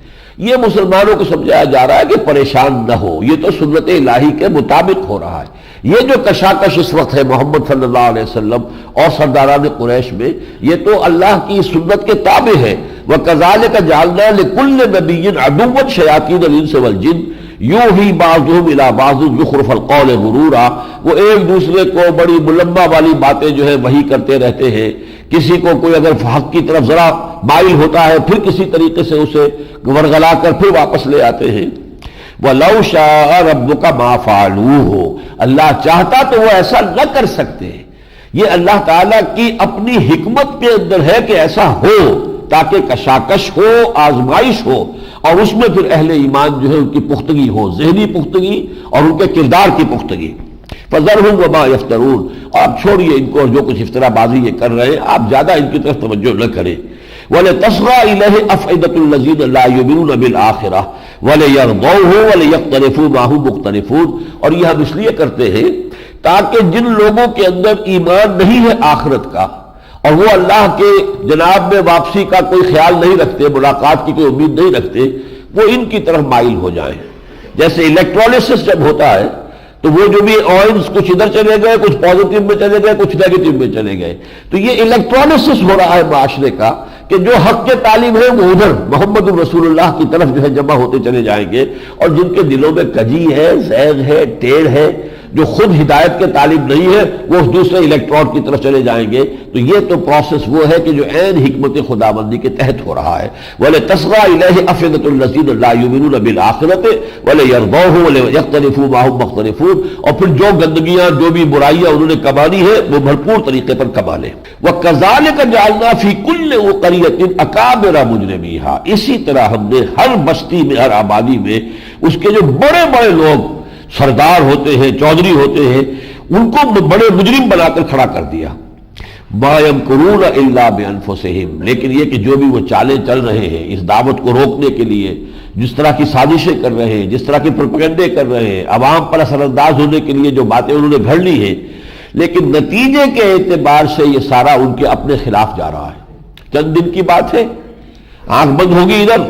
یہ مسلمانوں کو سمجھایا جا رہا ہے کہ پریشان نہ ہو، یہ تو سنت الہی کے مطابق ہو رہا ہے۔ یہ جو کشاکش اس وقت ہے محمد صلی اللہ علیہ وسلم اور سرداران قریش میں، یہ تو اللہ کی سنت کے تابع ہے۔ وَكَذَلِكَ جَعَلْنَا لِكُلِّ نَبِيٍّ عَدُوًّا شَيَاطِينَ الْإِنسِ وَالْجِنِّ يُوحِي بَعْضُهُمْ إِلَىٰ بَعْضٍ زُخْرُفَ الْقَوْلِ غُرُورًا، وہ ایک دوسرے کو بڑی ملمہ والی باتیں جو ہے وہی کرتے رہتے ہیں۔ کسی کو کوئی اگر حق کی طرف ذرا مائل ہوتا ہے پھر کسی طریقے سے اسے ورغلا کر پھر واپس لے آتے ہیں۔ وَلَوْ شَاءَ رَبُّكَ مَا فَعَلُوهُ، اللہ چاہتا تو وہ ایسا نہ کر سکتے۔ یہ اللہ تعالیٰ کی اپنی حکمت کے اندر ہے کہ ایسا ہو تاکہ کشاکش ہو، آزمائش ہو، اور اس میں پھر اہل ایمان جو ہے ان کی پختگی ہو، ذہنی پختگی اور ان کے کردار کی پختگی۔ فَذَرْهُمْ وَمَا يَفْتَرُونَ، اور آپ چھوڑیے ان کو، جو کچھ افترا بازی یہ کر رہے ہیں آپ زیادہ ان کی طرف توجہ نہ کریں۔ وَلِتَصْغَىٰ إِلَيْهِ أَفْئِدَةُ الَّذِينَ لَا يُؤْمِنُونَ بِالْآخِرَةِ وَلِيَرْضَوْهُ وَلِيَقْتَرِفُوا مَا هُمْ مُقْتَرِفُونَ، اور یہ ہم اس لیے کرتے ہیں تاکہ جن لوگوں کے اندر ایمان نہیں ہے آخرت کا اور وہ اللہ کے جناب میں واپسی کا کوئی خیال نہیں رکھتے، ملاقات کی کوئی امید نہیں رکھتے، وہ ان کی طرف مائل ہو جائیں۔ جیسے الیکٹرولسس جب ہوتا ہے تو وہ جو بھی آئلز کچھ ادھر چلے گئے، کچھ پازیٹیو میں چلے گئے، کچھ نیگیٹو میں چلے گئے، تو یہ الیکٹرولسس ہو رہا ہے معاشرے کا کہ جو حق کے طالب ہیں وہ ادھر محمد الرسول اللہ کی طرف جو ہے جمع ہوتے چلے جائیں گے، اور جن کے دلوں میں کجی ہے، زیغ ہے، ٹیڑھ ہے، جو خود ہدایت کے طالب نہیں ہے، وہ اس دوسرے الیکٹرون کی طرف چلے جائیں گے۔ تو یہ تو پروسیس وہ ہے کہ جو عین حکمت خداوندی کے تحت ہو رہا ہے۔ وَلِتَصْغَىٰ إِلَيْهِ أَفْئِدَةُ الَّذِينَ لَا يُؤْمِنُونَ بِالْآخِرَةِ وَلِيَرْضَوْهُ وَلِيَقْتَرِفُوا مَا هُمْ مُقْتَرِفُونَ، اور پھر جو گندگیاں، جو بھی برائیاں انہوں نے کمانی ہے وہ بھرپور طریقے پر کما لیں۔ وَكَذَلِكَ جَعَلْنَا فِي كُلِّ قَرْيَةٍ أَكَابِرَ مُجْرِمِيهَا، اسی طرح ہم نے ہر بستی میں، ہر آبادی میں اس کے جو بڑے بڑے لوگ سردار ہوتے ہیں، چودھری ہوتے ہیں، ان کو بڑے مجرم بنا کر کھڑا کر دیا۔ مَا يَمْكُرُونَ إِلَّا بِأَنفُسِهِمْ، لیکن یہ کہ جو بھی وہ چالیں چل رہے ہیں اس دعوت کو روکنے کے لیے، جس طرح کی سازشیں کر رہے ہیں، جس طرح کی پروپیگنڈے کر رہے ہیں، عوام پر اثر انداز ہونے کے لیے جو باتیں انہوں نے گھڑ لی ہیں، لیکن نتیجے کے اعتبار سے یہ سارا ان کے اپنے خلاف جا رہا ہے۔ چند دن کی بات ہے، آنکھ بند ہوگی ادھر،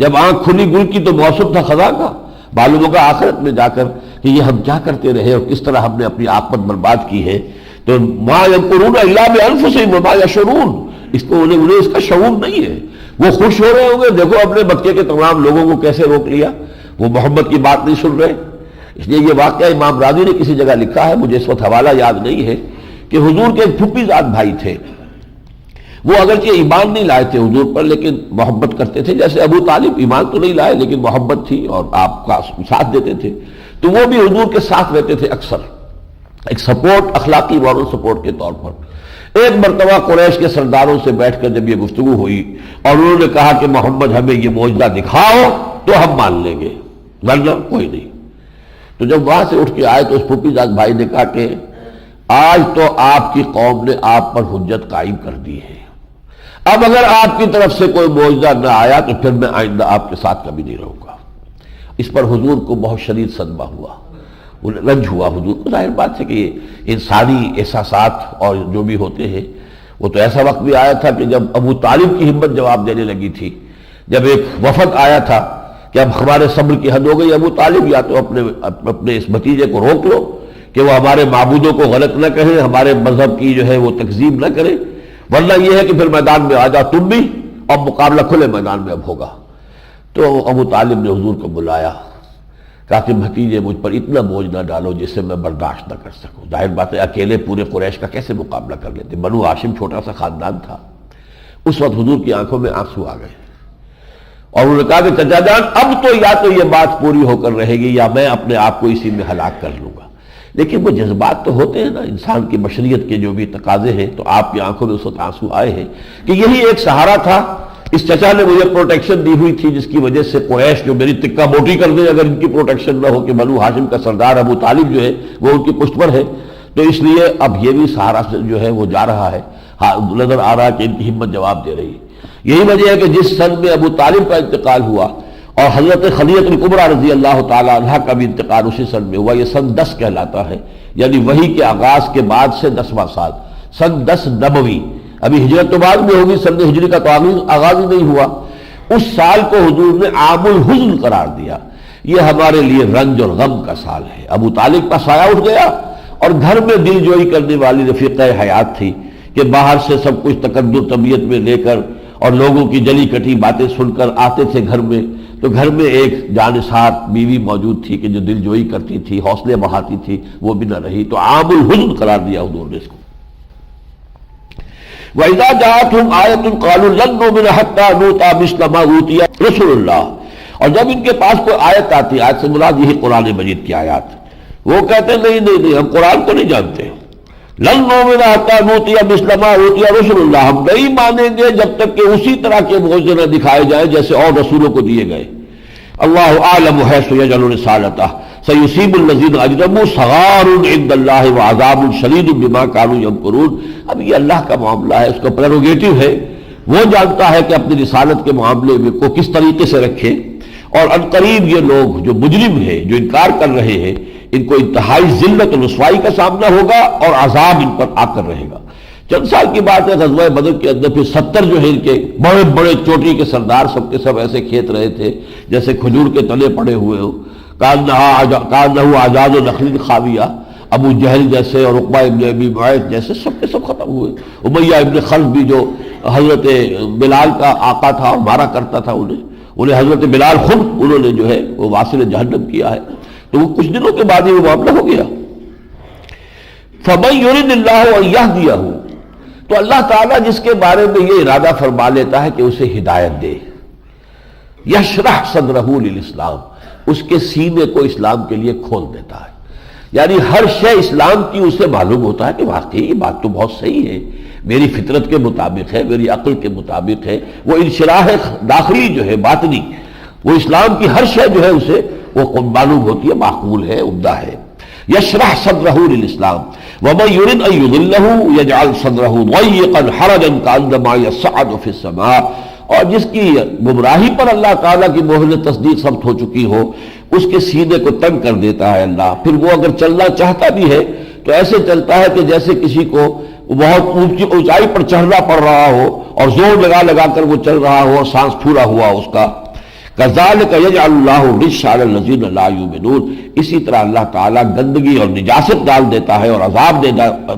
جب آنکھ کھلی گل کی تو موسم تھا خزاں کا، معلوم ہوگا آخرت میں جا کر کہ یہ ہم کیا کرتے رہے اور کس طرح ہم نے اپنی عاقبت برباد کی ہے۔ تو ما یمکرون الا بانفسہم وما یشعرون، اس کو انہیں اس کا شعور نہیں ہے۔ وہ خوش ہو رہے ہوں گے، دیکھو اپنے مکے کے تمام لوگوں کو کیسے روک لیا، وہ محمد کی بات نہیں سن رہے۔ اس لیے یہ واقعہ امام راضی نے کسی جگہ لکھا ہے، مجھے اس وقت حوالہ یاد نہیں ہے، کہ حضور کے ایک پھوپھی زاد بھائی تھے، وہ اگرچہ ایمان نہیں لائے تھے حضور پر لیکن محبت کرتے تھے، جیسے ابو طالب ایمان تو نہیں لائے لیکن محبت تھی اور آپ کا ساتھ دیتے تھے، تو وہ بھی حضور کے ساتھ رہتے تھے اکثر، ایک سپورٹ، اخلاقی مورل سپورٹ کے طور پر۔ ایک مرتبہ قریش کے سرداروں سے بیٹھ کر جب یہ گفتگو ہوئی اور انہوں نے کہا کہ محمد ہمیں یہ معجزہ دکھاؤ تو ہم مان لیں گے ورنہ کوئی نہیں۔ تو جب وہاں سے اٹھ کے آئے تو اس پھوپھی زاد بھائی نے کہا کہ آج تو آپ کی قوم نے آپ پر حجت قائم کر دی ہے، اب اگر آپ کی طرف سے کوئی معجزہ نہ آیا تو پھر میں آئندہ آپ کے ساتھ کبھی نہیں رہوں گا۔ اس پر حضور کو بہت شدید صدمہ ہوا، رنج ہوا حضور کو۔ ظاہر بات ہے کہ یہ انسانی احساسات اور جو بھی ہوتے ہیں، وہ تو ایسا وقت بھی آیا تھا کہ جب ابو طالب کی ہمت جواب دینے لگی تھی، جب ایک وفد آیا تھا کہ اب ہمارے صبر کی حد ہو گئی ابو طالب، یا تو اپنے اس بھتیجے کو روک لو کہ وہ ہمارے معبودوں کو غلط نہ کہے، ہمارے مذہب کی جو ہے وہ تکذیب نہ کرے، ورنہ یہ ہے کہ پھر میدان میں آ جاؤ تم بھی، اب مقابلہ کھلے میدان میں اب ہوگا۔ تو ابو طالب نے حضور کو بلایا، کہا کہ بھتیجے مجھ پر اتنا بوجھ نہ ڈالو جسے میں برداشت نہ کر سکوں۔ ظاہر بات ہے اکیلے پورے قریش کا کیسے مقابلہ کر لیتے، بنو ہاشم چھوٹا سا خاندان تھا۔ اس وقت حضور کی آنکھوں میں آنسو آ گئے اور انہوں نے کہا کہ چچا جان اب تو یا تو یہ بات پوری ہو کر رہے گی یا میں اپنے آپ کو اسی میں ہلاک کر لوں گا۔ لیکن وہ جذبات تو ہوتے ہیں نا انسان کی بشریت کے جو بھی تقاضے ہیں، تو آپ کی آنکھوں میں اس وقت آنسو آئے ہیں کہ یہی ایک سہارا تھا، اس چچا نے مجھے پروٹیکشن دی ہوئی تھی جس کی وجہ سے قریش جو میری تکہ موٹی کر دے اگر ان کی پروٹیکشن نہ ہو کہ بنو ہاشم کا سردار ابو طالب جو ہے وہ ان کی پشت پر ہے، تو اس لیے اب یہ بھی سہارا سے جو ہے وہ جا رہا ہے، نظر آ رہا ہے کہ ان کی ہمت جواب دے رہی ہے۔ یہی وجہ ہے کہ جس سن میں ابو طالب کا انتقال ہوا اور حضرت خدیجہ الکبریٰ رضی اللہ تعالی عنہا کا بھی انتقال اسی سن میں ہوا، یہ سن 10 کہلاتا ہے، یعنی وحی کے آغاز کے بعد سے 10واں سال، سن 10 نبوی۔ ابھی ہجرت تو بعد میں ہوگی، سن ہجری کا تو آغاز ہی نہیں ہوا۔ اس سال کو حضور نے عام الحزن قرار دیا، یہ ہمارے لیے رنج اور غم کا سال ہے۔ ابو طالب کا سایہ اٹھ گیا اور گھر میں دل جوئی کرنے والی رفیقہ حیات تھی کہ باہر سے سب کچھ تقدر طبیعت میں لے کر اور لوگوں کی جلی کٹی باتیں سن کر آتے تھے گھر میں، تو گھر میں ایک جانثار بیوی موجود تھی کہ جو دل جوئی کرتی تھی، حوصلے بڑھاتی تھی، وہ بھی نہ رہی، تو عام الحزن قرار دیا حضور نے اس کو۔ وَإِذَا جَاءَتْهُمْ آيَةٌ قَالُوا لَن نُّؤْمِنَ حَتَّىٰ نُؤْتَىٰ مِثْلَ مَا أُوتِيَ رُسُلُ اللَّهِ، اور جب ان کے پاس کوئی آیت آتی، آیت سے مراد یہی قرآن مجید کی آیات، وہ کہتے نہیں ہم قرآن کو نہیں جانتے، لَن نُّؤْمِنَ حَتَّىٰ نُؤْتِيَ مِثْلَ مَا أُوتِيَ رُسُلُ اللَّهِ، ہم نہیں مانیں گے جب تک کہ اسی طرح کے معجزے نہ دکھائے جائیں جیسے اور رسولوں کو دیے گئے۔ اللہ اعلم حیث یجعل رسالتہ سیصیب الذین اجرموا صغار عند اللہ وعذاب شدید بما كانوا یمکرون۔ اب یہ اللہ کا معاملہ ہے، اس کا پریروگیٹو ہے، وہ جانتا ہے کہ اپنی رسالت کے معاملے میں کو کس طریقے سے رکھے، اور عنقریب یہ لوگ جو مجرم ہیں، جو انکار کر رہے ہیں، ان کو انتہائی ذلت و رسوائی کا سامنا ہوگا اور عذاب ان پر آ کر رہے گا۔ چند سال کی بات ہے، غزوہ بدر کے اندر پھر 70 جو ہے ان کے بڑے بڑے چوٹی کے سردار سب کے سب ایسے کھیت رہے تھے جیسے کھجور کے تلے پڑے ہوئے ہو، کانہ اعجاز نخل خاویہ، ابو جہل جیسے اور عقبہ ابن ابی معیط جیسے سب کے سب ختم ہوئے۔ امیہ ابن خلف بھی جو حضرت بلال کا آقا تھا اور مارا کرتا تھا انہیں حضرت بلال خود انہوں نے جو ہے وہ واصل جہنم کیا ہے، تو وہ کچھ دنوں کے بعد ہی وہ معاملہ ہو گیا۔ فَمَن يُرِدِ اللَّهُ أَن يَهْدِيَهُ، تو اللہ تعالیٰ جس کے بارے میں یہ ارادہ فرما لیتا ہے کہ اسے ہدایت دے، یشرح صدرہ للاسلام، اس کے سینے کو اسلام کے لیے کھول دیتا ہے، یعنی ہر شے اسلام کی اسے معلوم ہوتا ہے کہ واقعی یہ بات تو بہت صحیح ہے، میری فطرت کے مطابق ہے، میری عقل کے مطابق ہے، وہ انشراح داخلی جو ہے باطنی، وہ اسلام کی ہر شے جو ہے اسے وہ معلوم ہوتی ہے، معقول ہے، عمدہ ہے۔ یشرح صدرہ للاسلام ومن يرد ان يضلہ یجعل صدرہ ضیقا حرجا کانما یصعد فی السماء، اور جس کی گمراہی پر اللہ تعالیٰ کی مہر تصدیق ثبت ہو چکی ہو اس کے سینے کو تنگ کر دیتا ہے اللہ، پھر وہ اگر چلنا چاہتا بھی ہے تو ایسے چلتا ہے کہ جیسے کسی کو بہت اونچی اونچائی پر چڑھنا پڑ رہا ہو اور زور لگا لگا کر وہ چل رہا ہو اور سانس پھولا ہوا اس کا۔ کذالک یجعل اللہ الرجس علی الذین لا یؤمنون، اسی طرح اللہ تعالیٰ گندگی اور نجاست ڈال دیتا ہے اور عذاب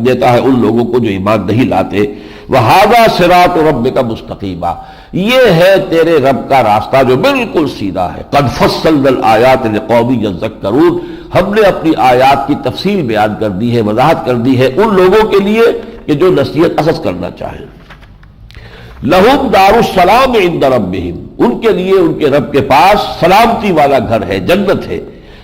دیتا ہے ان لوگوں کو جو ایمان نہیں لاتے۔ وَهَذَا صِرَاطُ رَبِّكَ مُسْتَقِيمًا، یہ ہے تیرے رب کا راستہ جو بالکل سیدھا ہے۔ قَدْ فَصَّلْنَا الْآيَاتِ لِقَوْمٍ يَذَّكَّرُونَ، ہم نے اپنی آیات کی تفصیل بیان کر دی ہے، وضاحت کر دی ہے ان لوگوں کے لیے کہ جو نصیحت اخذ کرنا چاہیں۔ لہم دار السلام عند ربہم، ان کے لیے ان کے رب کے پاس سلامتی والا گھر ہے، جنت ہے،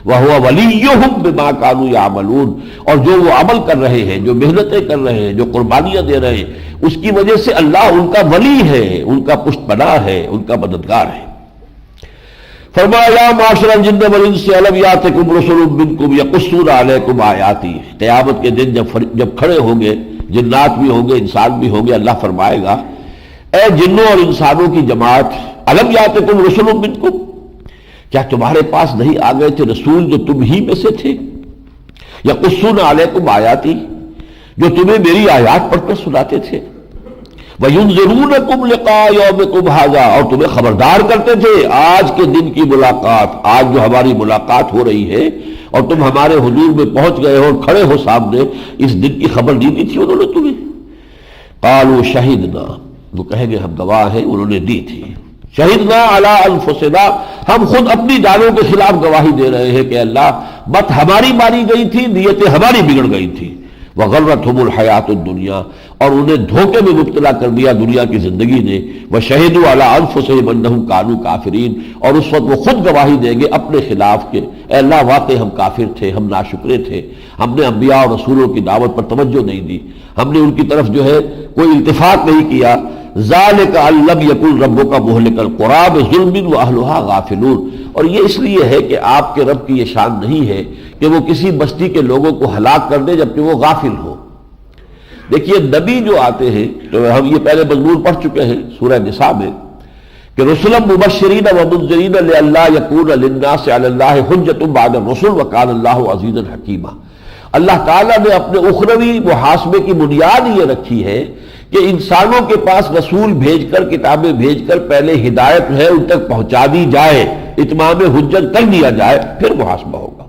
وَهُوَ وَلِيُّهُمْ بِمَا كَانُوا يَعْمَلُونَ، اور جو وہ عمل کر رہے ہیں، جو محنتیں کر رہے ہیں، جو قربانیاں دے رہے ہیں، اس کی وجہ سے اللہ ان کا ولی ہے، ان کا پشت پناہ ہے، ان کا مددگار ہے۔ فرمایا یا معاشر الجن والانس الم یاتکم رسل منکم یقصون علیکم آیاتی، قیامت کے دن جب کھڑے ہوں گے، جنات بھی ہوں گے، انسان بھی ہوں گے، اللہ فرمائے گا اے جنوں اور انسانوں کی جماعت، الم یاتکم رسل منکم، کیا تمہارے پاس نہیں آ گئے تھے رسول جو تم ہی میں سے تھے، یقصون علیکم آیاتی، جو تمہیں میری آیات پڑھ کر سناتے تھے، وَيُنذِرُونَكُمْ لِقَاءَ يَوْمِكُمْ هَذَا، اور تمہیں خبردار کرتے تھے آج کے دن کی ملاقات، آج جو ہماری ملاقات ہو رہی ہے اور تم ہمارے حضور میں پہنچ گئے ہو اور کھڑے ہو سامنے، اس دن کی خبر دی تھی انہوں نے تمہیں۔ قالوا شہدنا، وہ کہیں گے ہم گواہ ہیں، انہوں نے دی تھی۔ شہدنا علی انفسنا، ہم خود اپنی جانوں کے خلاف گواہی دے رہے ہیں کہ اللہ بات ہماری ماری گئی تھی، نیتیں ہماری بگڑ گئی تھی۔ وغرتہم الحیات الدنیا، اور انہیں دھوکے میں مبتلا کر دیا دنیا کی زندگی نے۔ وشہدوا علی انفسہم انہم کانوا کافرین، اور اس وقت وہ خود گواہی دیں گے اپنے خلاف کہ اے اللہ واقعی ہم کافر تھے، ہم ناشکرے تھے، ہم نے انبیاء اور رسولوں کی دعوت پر توجہ نہیں دی، ہم نے ان کی طرف جو ہے کوئی التفات نہیں کیا۔ ذالک ان لم یکن ربک مہلک القری بظلم واہلھا غافلون، اور یہ اس لیے ہے کہ آپ کے رب کی یہ شان نہیں ہے کہ وہ کسی بستی کے لوگوں کو ہلاک کر دے جبکہ وہ غافل ہو۔ دیکھیے نبی جو آتے ہیں، تو ہم یہ پہلے مضمون پڑھ چکے ہیں سورہ نساء میں کہ رسلا مبشرین ومنذرین لئلا یکون للناس علی اللہ حجۃ بعد الرسل وکان اللہ عزیزا حکیما۔ اللہ تعالیٰ نے اپنے اخروی محاسبے کی بنیاد یہ رکھی ہے کہ انسانوں کے پاس رسول بھیج کر، کتابیں بھیج کر پہلے ہدایت ہے ان تک پہنچا دی جائے، اتمام حجت کر دیا جائے، پھر محاسبہ ہوگا۔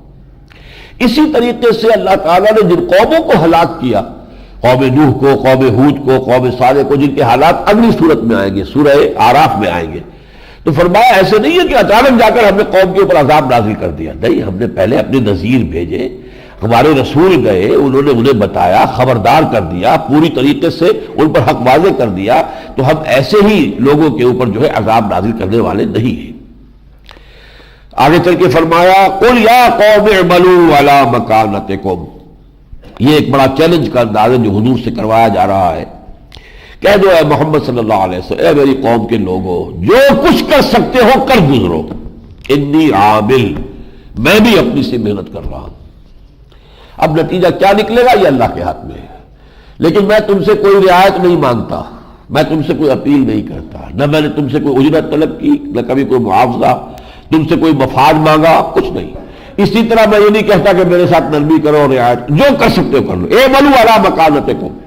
اسی طریقے سے اللہ تعالیٰ نے جن قوموں کو ہلاک کیا، قوم نوح کو، قوم ہود کو، قوم صالح کو، جن کے حالات اگلی صورت میں آئیں گے، سورہ آراف میں آئیں گے، تو فرمایا ایسے نہیں ہے کہ اچانک جا کر ہم نے قوم کے اوپر عذاب نازل کر دیا، نہیں، ہم نے پہلے اپنے نذیر بھیجے، ہمارے رسول گئے، انہوں نے انہیں بتایا، خبردار کر دیا، پوری طریقے سے ان پر حق واضح کر دیا، تو ہم ایسے ہی لوگوں کے اوپر جو ہے عذاب نازل کرنے والے نہیں ہیں۔ آگے چل کے فرمایا قل یا قوم اعملوا علی مکانتکم، یہ ایک بڑا چیلنج کا انداز ہے جو حضور سے کروایا جا رہا ہے۔ کہہ دو اے محمد صلی اللہ علیہ وسلم، اے میری قوم کے لوگوں، جو کچھ کر سکتے ہو کر گزرو، انی عامل، میں بھی اپنی سے محنت کر رہا ہوں۔ اب نتیجہ کیا نکلے گا یہ اللہ کے ہاتھ میں ہے، لیکن میں تم سے کوئی رعایت نہیں مانگتا، میں تم سے کوئی اپیل نہیں کرتا، نہ میں نے تم سے کوئی اجرت طلب کی، نہ کبھی کوئی معاوضہ، تم سے کوئی مفاد مانگا، کچھ نہیں۔ اسی طرح میں یہ نہیں کہتا کہ میرے ساتھ نرمی کرو، رعایت، جو کر سکتے ہو کر لو۔ اعملوا علی مکانتکم،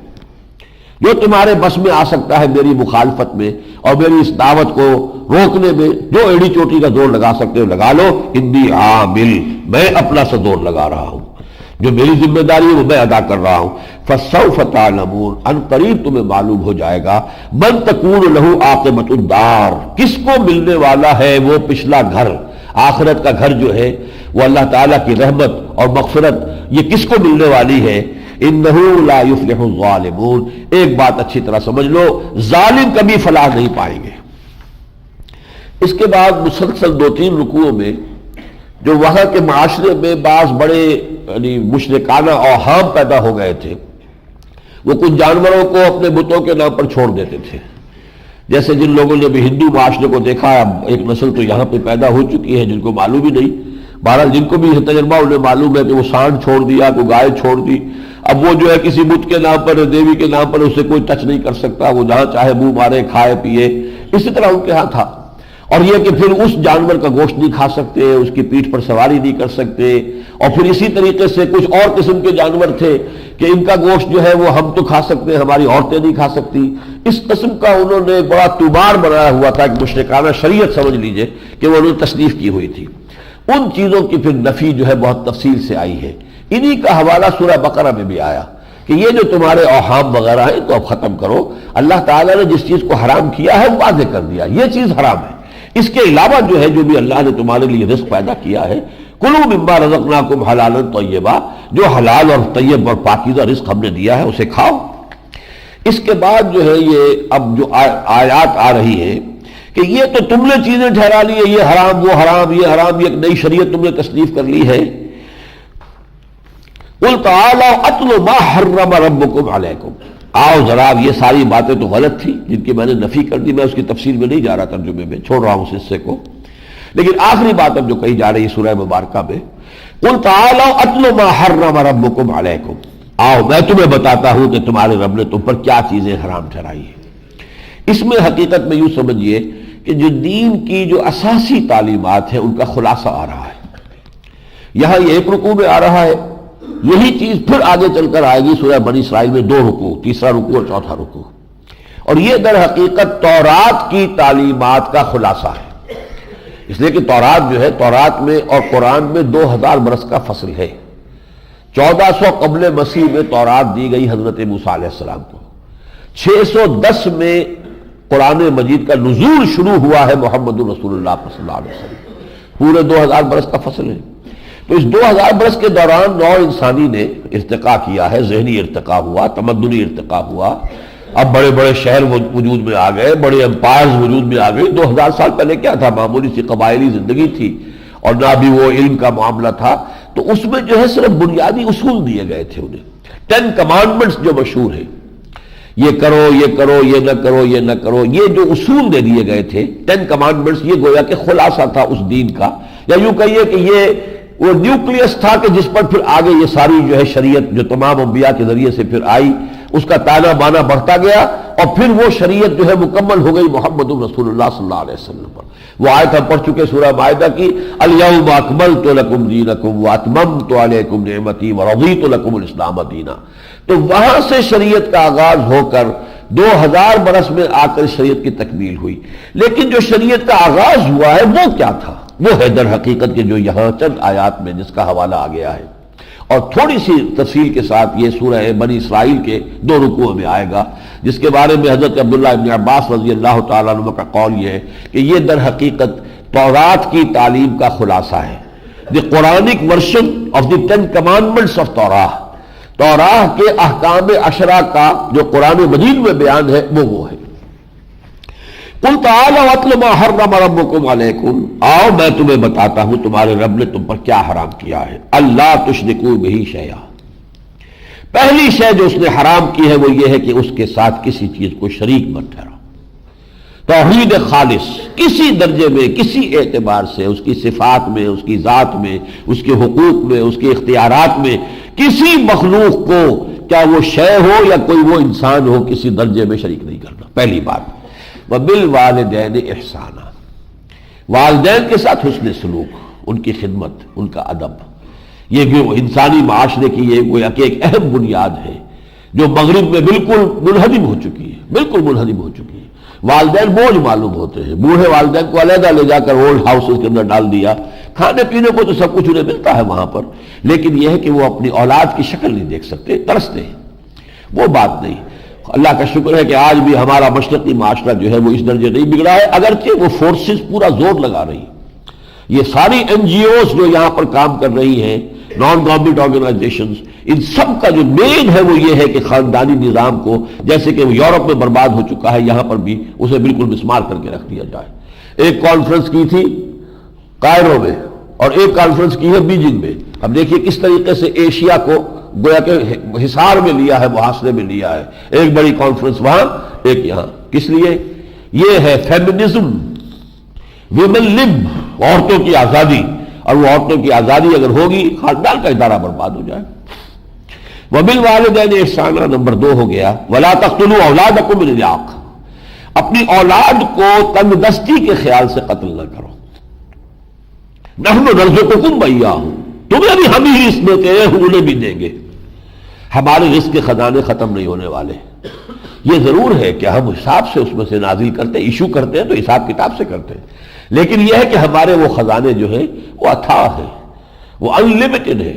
جو تمہارے بس میں آ سکتا ہے میری مخالفت میں اور میری اس دعوت کو روکنے میں، جو ایڑی چوٹی کا زور لگا سکتے ہو لگا لو، انی عامل، میں اپنا سا زور لگا رہا ہوں، جو میری ذمہ داری ہے وہ میں ادا کر رہا ہوں۔ فسوف تعلمون، ان قریب تمہیں معلوم ہو جائے گا، من تکون لہ عاقبۃ الدار، کس کو ملنے والا ہے وہ پچھلا گھر، آخرت کا گھر جو ہے وہ اللہ تعالیٰ کی رحمت اور مغفرت، یہ کس کو ملنے والی ہے؟ انہ لا یفلح الظالمون، ایک بات اچھی طرح سمجھ لو، ظالم کبھی فلاح نہیں پائیں گے۔ اس کے بعد مسلسل 2-3 رکوعوں میں جو وہاں کے معاشرے میں بعض بڑے یعنی مشرکانہ اوہام پیدا ہو گئے تھے، وہ کچھ جانوروں کو اپنے بتوں کے نام پر چھوڑ دیتے تھے، جیسے جن لوگوں نے بھی ہندو معاشرے کو دیکھا، اب ایک نسل تو یہاں پہ پیدا ہو چکی ہے جن کو معلوم ہی نہیں، بہرحال جن کو بھی یہ تجربہ انہیں معلوم ہے کہ وہ سانڈ چھوڑ دیا، کوئی گائے چھوڑ دی، اب وہ جو ہے کسی بت کے نام پر، دیوی کے نام پر اسے کوئی ٹچ نہیں کر سکتا، وہ جہاں چاہے منہ مارے، کھائے پیے، اسی طرح ان کے ہاں تھا۔ اور یہ کہ پھر اس جانور کا گوشت نہیں کھا سکتے، اس کی پیٹھ پر سواری نہیں کر سکتے، اور پھر اسی طریقے سے کچھ اور قسم کے جانور تھے کہ ان کا گوشت جو ہے وہ ہم تو کھا سکتے ہیں، ہماری عورتیں نہیں کھا سکتی۔ اس قسم کا انہوں نے بڑا طوبار بنایا ہوا تھا، کہ مشرکانہ شریعت سمجھ لیجئے کہ وہ انہوں نے تصنیف کی ہوئی تھی۔ ان چیزوں کی پھر نفی جو ہے بہت تفصیل سے آئی ہے، انہی کا حوالہ سورہ بقرہ میں بھی آیا کہ یہ جو تمہارے اوہام وغیرہ ہیں تو اب ختم کرو، اللہ تعالیٰ نے جس چیز کو حرام کیا ہے واضح کر دیا، یہ چیز حرام ہے، اس کے علاوہ جو ہے جو بھی اللہ نے تمہارے لیے رزق پیدا کیا ہے، کلوا مما رزقناکم حلالا طیبا، جو حلال اور طیب اور پاکیزہ رزق ہم نے دیا ہے اسے کھاؤ۔ اس کے بعد جو ہے یہ اب جو آیات آ رہی ہے کہ یہ تو تم نے چیزیں ٹھہرا لی ہے، یہ حرام وہ حرام یہ حرام، یہ ایک نئی شریعت تم نے تصنیف کر لی ہے. قل تعالوا اتل ما حرم ربکم علیکم، آؤ ذرا، یہ ساری باتیں تو غلط تھی جن کی میں نے نفی کر دی، میں اس کی تفصیل میں نہیں جا رہا، ترجمے میں چھوڑ رہا ہوں اس حصے کو. لیکن آخری بات اب جو کہی جا رہی ہے سورہ مبارکہ میں، قل تعالوا اتل ما حرم ربکم علیکم، آؤ میں تمہیں بتاتا ہوں کہ تمہارے رب نے تم پر کیا چیزیں حرام ٹھہرائی ہیں. اس میں حقیقت میں یوں سمجھیے کہ جو دین کی جو اساسی تعلیمات ہیں ان کا خلاصہ آ رہا ہے. یہاں یہ ایک رکوع میں آ رہا ہے، یہی چیز پھر آگے چل کر آئے گی سورہ بنی اسرائیل میں 2 رکوع، تیسرا رکوع اور چوتھا رکوع. اور یہ در حقیقت تورات کی تعلیمات کا خلاصہ ہے، اس لیے کہ تورات جو ہے، تورات میں اور قرآن میں 2000 برس کا فصل ہے. 1400 قبل مسیح میں تورات دی گئی حضرت موسیٰ علیہ السلام کو، 610 میں قرآن مجید کا نزول شروع ہوا ہے محمد رسول اللہ صلی اللہ علیہ وسلم. پورے 2000 برس کا فصل ہے. تو اس 2000 برس کے دوران نوع انسانی نے ارتقا کیا ہے، ذہنی ارتقا ہوا، تمدنی ارتقا ہوا. اب بڑے بڑے شہر وجود میں آ گئے، بڑے امپائرز وجود میں آ گئے. 2000 سال پہلے کیا تھا؟ معمولی سی قبائلی زندگی تھی اور نہ بھی وہ علم کا معاملہ تھا. تو اس میں جو ہے صرف بنیادی اصول دیے گئے تھے انہیں. 10 کمانڈمنٹس جو مشہور ہیں، یہ کرو یہ کرو یہ نہ کرو یہ نہ کرو، یہ جو اصول دے دیے گئے تھے 10 کمانڈمنٹس، یہ گویا کہ خلاصہ تھا اس دین کا، یا یوں کہیے کہ یہ وہ نیوکلیس تھا کہ جس پر پھر آگے یہ ساری جو ہے شریعت جو تمام انبیاء کے ذریعے سے پھر آئی، اس کا تانا بانا بڑھتا گیا اور پھر وہ شریعت جو ہے مکمل ہو گئی محمد رسول اللہ صلی اللہ علیہ وسلم پر. وہ آیت ہم پڑھ چکے سورہ مائدہ کی، الیوم اکملت لکم دینکم واتممت علیکم نعمتی ورضیت لکم الاسلام دینا. تو وہاں سے شریعت کا آغاز ہو کر 2000 برس میں آ کر شریعت کی تکمیل ہوئی. لیکن جو شریعت کا آغاز ہوا ہے وہ کیا تھا؟ وہ ہے در حقیقت کے جو یہاں چند آیات میں جس کا حوالہ آ گیا ہے، اور تھوڑی سی تفصیل کے ساتھ یہ سورہ بنی اسرائیل کے 2 رکوع میں آئے گا، جس کے بارے میں حضرت عبداللہ ابن عباس رضی اللہ تعالیٰ عنہ کا قول یہ ہے کہ یہ در حقیقت تورات کی تعلیم کا خلاصہ ہے. The Quranic version of the 10 commandments of Torah, Torah کے احکام 10 کا جو قرآن مجید میں بیان ہے وہ ہے. قل تعالوا اتل ما حرم ربکم علیکم، آؤ میں تمہیں بتاتا ہوں تمہارے رب نے تم پر کیا حرام کیا ہے. اللہ تشرکوا بہ شیئا، پہلی شے جو اس نے حرام کی ہے وہ یہ ہے کہ اس کے ساتھ کسی چیز کو شریک مت ٹھہراؤ. توحید خالص کسی درجے میں، کسی اعتبار سے، اس کی صفات میں، اس کی ذات میں، اس کے حقوق میں، اس کے اختیارات میں، کسی مخلوق کو، کیا وہ شے ہو یا کوئی وہ انسان ہو، کسی درجے میں شریک نہیں کرنا. پہلی بات. وبالوالدین احسانا، والدین کے ساتھ حسن سلوک، ان کی خدمت، ان کا ادب. یہ جو انسانی معاشرے کی یہ گویا کہ ایک اہم بنیاد ہے جو مغرب میں بالکل منہدم ہو چکی ہے، بالکل منہدم ہو چکی ہے. والدین بوجھ معلوم ہوتے ہیں. بوڑھے والدین کو علیحدہ لے جا کر اولڈ ہاؤسز کے اندر ڈال دیا، کھانے پینے کو تو سب کچھ انہیں ملتا ہے وہاں پر، لیکن یہ ہے کہ وہ اپنی اولاد کی شکل نہیں دیکھ سکتے، ترستے ہیں. وہ بات نہیں. اللہ کا شکر ہے کہ آج بھی ہمارا مشرقی معاشرہ جو ہے وہ اس درجے نہیں بگڑا ہے، اگرچہ وہ فورسز پورا زور لگا رہی ہیں. یہ ساری NGOs جو یہاں پر کام کر رہی ہیں، نان گورنمنٹ آرگنائزیشنز، ان سب کا جو مین ہے وہ یہ ہے کہ خاندانی نظام کو، جیسے کہ وہ یورپ میں برباد ہو چکا ہے، یہاں پر بھی اسے بالکل مسمار کر کے رکھ دیا جائے. ایک کانفرنس کی تھی کائرو میں اور ایک کانفرنس کی ہے بیجنگ میں. اب دیکھیے کس طریقے سے ایشیا کو گویا کہ حصار میں لیا ہے، محاصرے میں لیا ہے. ایک بڑی کانفرنس وہاں، ایک یہاں. کس لیے؟ یہ ہے فیمنزم، ویمن لب، عورتوں کی آزادی. اور وہ عورتوں کی آزادی اگر ہوگی خاندان کا ادارہ برباد ہو جائے. وبالوالدین احسانا نمبر 2 ہو گیا. ولا تقتلوا اولادکم من املاق، اپنی اولاد کو تنگ دستی کے خیال سے قتل نہ کرو. نحن نرزقکم وإیاہم، تمہیں بھی ہم ہی رزق دیتے ہیں، ہم انہیں بھی دیں گے. ہمارے رزق کے خزانے ختم نہیں ہونے والے. یہ ضرور ہے کہ ہم حساب سے اس میں سے نازل کرتے ہیں، ایشو کرتے ہیں تو حساب کتاب سے کرتے ہیں، لیکن یہ ہے کہ ہمارے وہ خزانے جو ہیں وہ اتھاہ ہیں، وہ انلمیٹڈ ہے.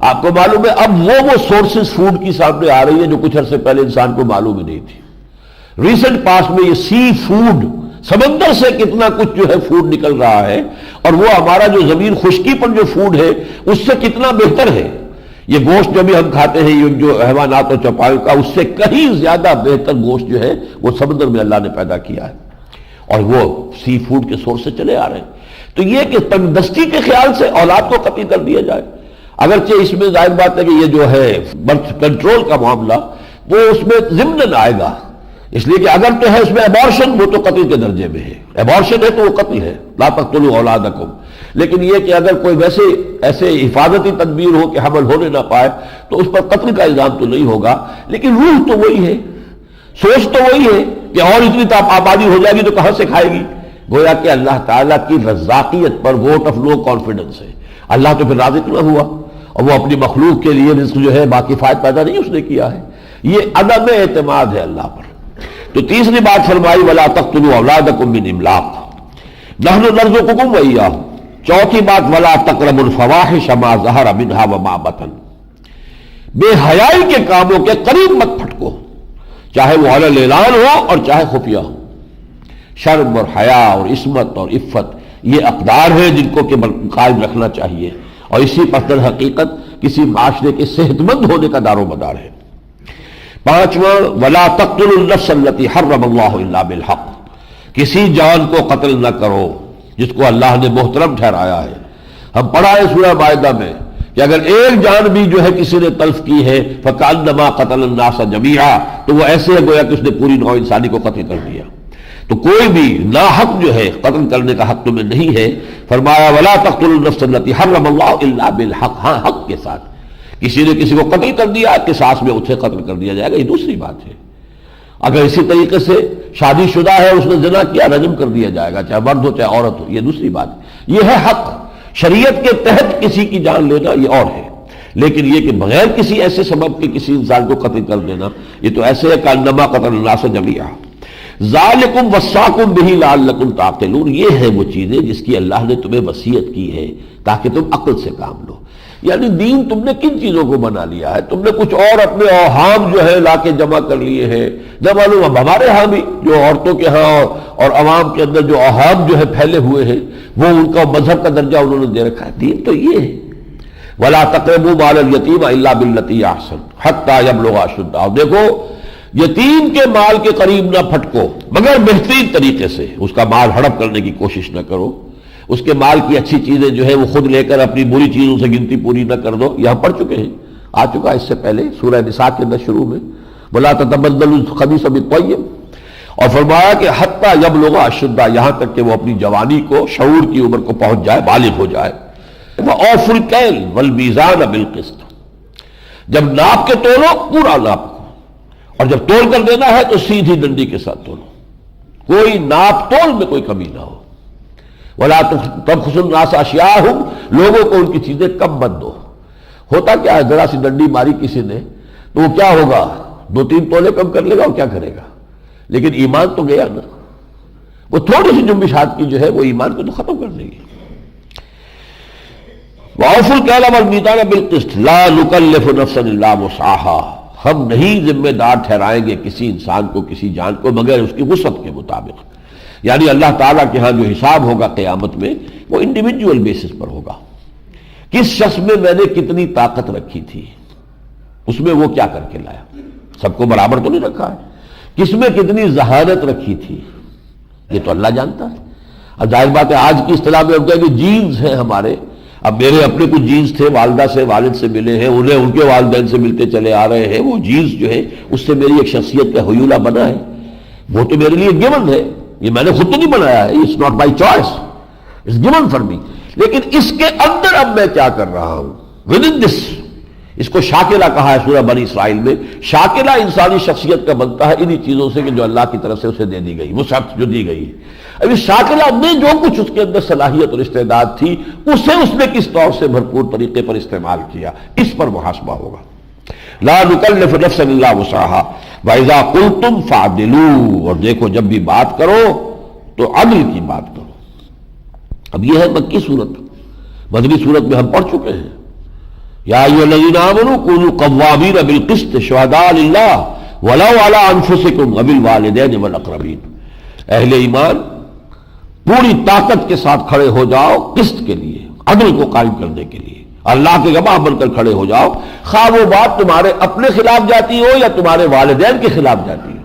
آپ کو معلوم ہے اب وہ سورسز فوڈ کی سامنے آ رہی ہے جو کچھ عرصے پہلے انسان کو معلوم ہی نہیں تھی. ریسنٹ پاس میں یہ سی فوڈ، سمندر سے کتنا کچھ جو ہے فوڈ نکل رہا ہے، اور وہ ہمارا جو زمین خشکی پر جو فوڈ ہے اس سے کتنا بہتر ہے. یہ گوشت جو بھی ہم کھاتے ہیں، یہ جو حیوانات و چوپایوں کا، اس سے کہیں زیادہ بہتر گوشت جو ہے وہ سمندر میں اللہ نے پیدا کیا ہے، اور وہ سی فوڈ کے سورس سے چلے آ رہے ہیں۔ تو یہ کہ تندرستی کے خیال سے اولاد کو قتل کر دیا جائے، اگرچہ اس میں ظاہر بات ہے کہ یہ جو ہے برتھ کنٹرول کا معاملہ وہ اس میں ضمن آئے گا، اس لیے کہ اگر تو ہے اس میں ایبارشن، وہ تو قتل کے درجے میں ہے، ایبارشن ہے تو وہ قتل ہے، لا تقتلوا اولادکم۔ لیکن یہ کہ اگر کوئی ویسے ایسے حفاظتی تدبیر ہو کہ حمل ہونے نہ پائے تو اس پر قتل کا الزام تو نہیں ہوگا، لیکن روح تو وہی ہے، سوچ تو وہی ہے کہ اور اتنی آبادی ہو جائے گی تو کہاں سے کھائے گی؟ گویا کہ اللہ تعالیٰ کی رزاقیت پر ووٹ آف نو کانفیڈنس ہے۔ اللہ تو پھر رازق نہ ہوا، اور وہ اپنی مخلوق کے لیے رزق جو ہے باقی فائد پیدا نہیں اس نے کیا ہے، یہ عدم اعتماد ہے اللہ پر۔ تو تیسری بات فرمائی وَلَا تَقْتُلُوا أَوْلَادَكُم مِّنْ إِمْلَاقٍ نَحْنُ نَرْزُقُكُمْ وَإِيَّاهُمْ۔ چوتھی بات وَلَا تَقْرَبُوا الْفَوَاحِشَ مَا ظَهَرَ مِنْهَا وَمَا بَطَنَ، بے حیائی کے کاموں کے قریب مت پھٹکو، چاہے وہ علی الاعلان ہو اور چاہے خفیہ ہو۔ شرم اور حیا اور عصمت اور عفت یہ اقدار ہیں جن کو کہ قائم رکھنا چاہیے، اور اسی پر در حقیقت کسی معاشرے کے صحت مند ہونے کا دار و مدار ہے۔ پانچواں وَلَا تَقْتُلُوا النَّفْسَ الَّتِي حَرَّمَ اللَّهُ إِلَّا بِالْحَقِّ، کسی جان کو قتل نہ کرو جس کو اللہ نے محترم ٹھہرایا ہے۔ ہم پڑھا ہے سورہ مائدہ میں کہ اگر ایک جان بھی جو ہے کسی نے تلف کی ہے فَكَأَنَّمَا قَتَلَ النَّاسَ جَمِيعًا، تو وہ ایسے ہے گویا کہ اس نے پوری نوع انسانی کو قتل کر دیا۔ تو کوئی بھی ناحق جو ہے قتل کرنے کا حق تمہیں نہیں ہے۔ فرمایا وَلَا تَقْتُلُوا النَّفْسَ الَّتِي حَرَّمَ اللَّهُ إِلَّا بِالْحَقِّ، ہاں حق کے ساتھ، کسی نے کسی کو قتل کر دیا قصاص میں اسے قتل کر دیا جائے گا، یہ دوسری بات ہے۔ اگر اسی طریقے سے شادی شدہ ہے، اس نے زنا کیا، رجم کر دیا جائے گا، چاہے مرد ہو چاہے عورت ہو، یہ دوسری بات ہے۔ یہ ہے حق، شریعت کے تحت کسی کی جان لینا یہ اور ہے، لیکن یہ کہ بغیر کسی ایسے سبب کے کسی انسان کو قتل کر دینا، یہ تو ایسے ہے کأنما قتل الناس جميعا۔ ذالکم وصاکم بہ لعلکم تعقلون، یہ ہے وہ چیزیں جس کی اللہ نے تمہیں وصیت کی ہے تاکہ تم عقل سے کام لو۔ یعنی دین تم نے کن چیزوں کو بنا لیا ہے؟ تم نے کچھ اور اپنے اوہام جو ہے لا کے جمع کر لیے ہیں، نہ معلوم اب ہمارے ہاں بھی جو عورتوں کے ہاں اور عوام کے اندر جو اوہام جو ہے پھیلے ہوئے ہیں، وہ ان کا مذہب کا درجہ انہوں نے دے رکھا ہے۔ دین تو یہ ہے وَلَا تَقْرَبُوا مَالَ الْيَتِيمِ إِلَّا بِالَّتِي أَحْسَنُ حَتَّى يَبْلُغَ أَشُدَّهُ۔ اور دیکھو یتیم کے مال کے قریب نہ پھٹکو مگر بہترین طریقے سے، اس کا مال ہڑپ کرنے کی کوشش نہ کرو، اس کے مال کی اچھی چیزیں جو ہے وہ خود لے کر اپنی بری چیزوں سے گنتی پوری نہ کر دو۔ یہاں پڑھ چکے ہیں، آ چکا اس سے پہلے سورہ نساء کے اندر شروع میں وَلَا تَتَبَدَّلُوا الْخَبِيثَ بِالطَّيِّبِ، اور فرمایا کہ حتیٰ یبلغ اشدہ، یہاں تک کہ وہ اپنی جوانی کو، شعور کی عمر کو پہنچ جائے، بالغ ہو جائے۔ وَأَوْفُوا الْكَيْلَ وَالْمِيزَانَ بِالْقِسْطِ، جب ناپ کے تولو پورا ناپ، اور جب تول کر دینا ہے تو سیدھی ڈنڈی کے ساتھ تولو، کوئی ناپ تول میں کوئی کمی نہ ہو۔ وَلَا تَبْخَسُوا النَّاسَ أَشْيَاءَهُمْ، لوگوں کو ان کی چیزیں کم مت دو۔ ہوتا کیا ہے، ذرا سی ڈنڈی ماری کسی نے تو وہ کیا ہوگا، 2-3 تولے کم کر لے گا، اور کیا کرے گا؟ لیکن ایمان تو گیا نا، وہ تھوڑی سی جنبش ہاتھ کی جو ہے وہ ایمان کو تو ختم کر دے گی۔ وَأَوْفُوا الْكَيْلَ وَالْمِيزَانَ بِالْقِسْطِ لَا نُكَلِّفُ نَفْسًا إِلَّا وُسْعَهَا، ہم نہیں ذمہ دار ٹھہرائیں گے کسی انسان کو، کسی جان کو، مگر اس کی وسعت کے مطابق۔ یعنی اللہ تعالیٰ کے ہاں جو حساب ہوگا قیامت میں وہ انڈیویجول بیسس پر ہوگا۔ کس شخص میں میں نے کتنی طاقت رکھی تھی، اس میں وہ کیا کر کے لایا، سب کو برابر تو نہیں رکھا ہے، کس میں کتنی ذہانت رکھی تھی یہ تو اللہ جانتا ہے۔ اب ظاہر بات ہے آج کی اصطلاح میں ہوتا ہے کہ جینز ہیں ہمارے، اب میرے اپنے کچھ جینز تھے، والدہ سے والد سے ملے ہیں، انہیں ان کے والدین سے ملتے چلے آ رہے ہیں، وہ جینز جو ہے اس سے میری ایک شخصیت کا حیولہ بنا ہے، وہ تو میرے لیے گیون ہے، یہ میں نے خود تو نہیں بنایا ہے، it's not by choice, it's given for me. لیکن اس کے اندر اب میں کیا کر رہا ہوں ود ان دس، اس کو شاکلہ کہا ہے سورہ بنی اسرائیل میں۔ شاکلہ انسانی شخصیت کا بنتا ہے انہی چیزوں سے کہ جو اللہ کی طرف سے اسے دے دی گئی، وسعت جو دی گئی ہے۔ اب اس شاکلہ نے جو کچھ اس کے اندر صلاحیت اور استعداد تھی اسے اس نے کس طور سے بھرپور طریقے پر استعمال کیا، اس پر محاسبہ ہوگا۔ لا نکلف نفسا الا وسعها واذا قلتم فاعدلوا، اور دیکھو جب بھی بات کرو تو عدل کی بات کرو۔ اب یہ ہے مکی صورت، مدنی صورت میں ہم پڑھ چکے ہیں یا ایھا الذین آمنوا کونوا قوامین بالقسط شہداء للہ ولو علی انفسکم وبالوالدین والاقربین، اہل ایمان پوری طاقت کے ساتھ کھڑے ہو جاؤ قسط کے لیے، عدل کو قائم کرنے کے لیے، اللہ کے گواہ بن کر کھڑے ہو جاؤ، خواہ وہ بات تمہارے اپنے خلاف جاتی ہو یا تمہارے والدین کے خلاف جاتی ہو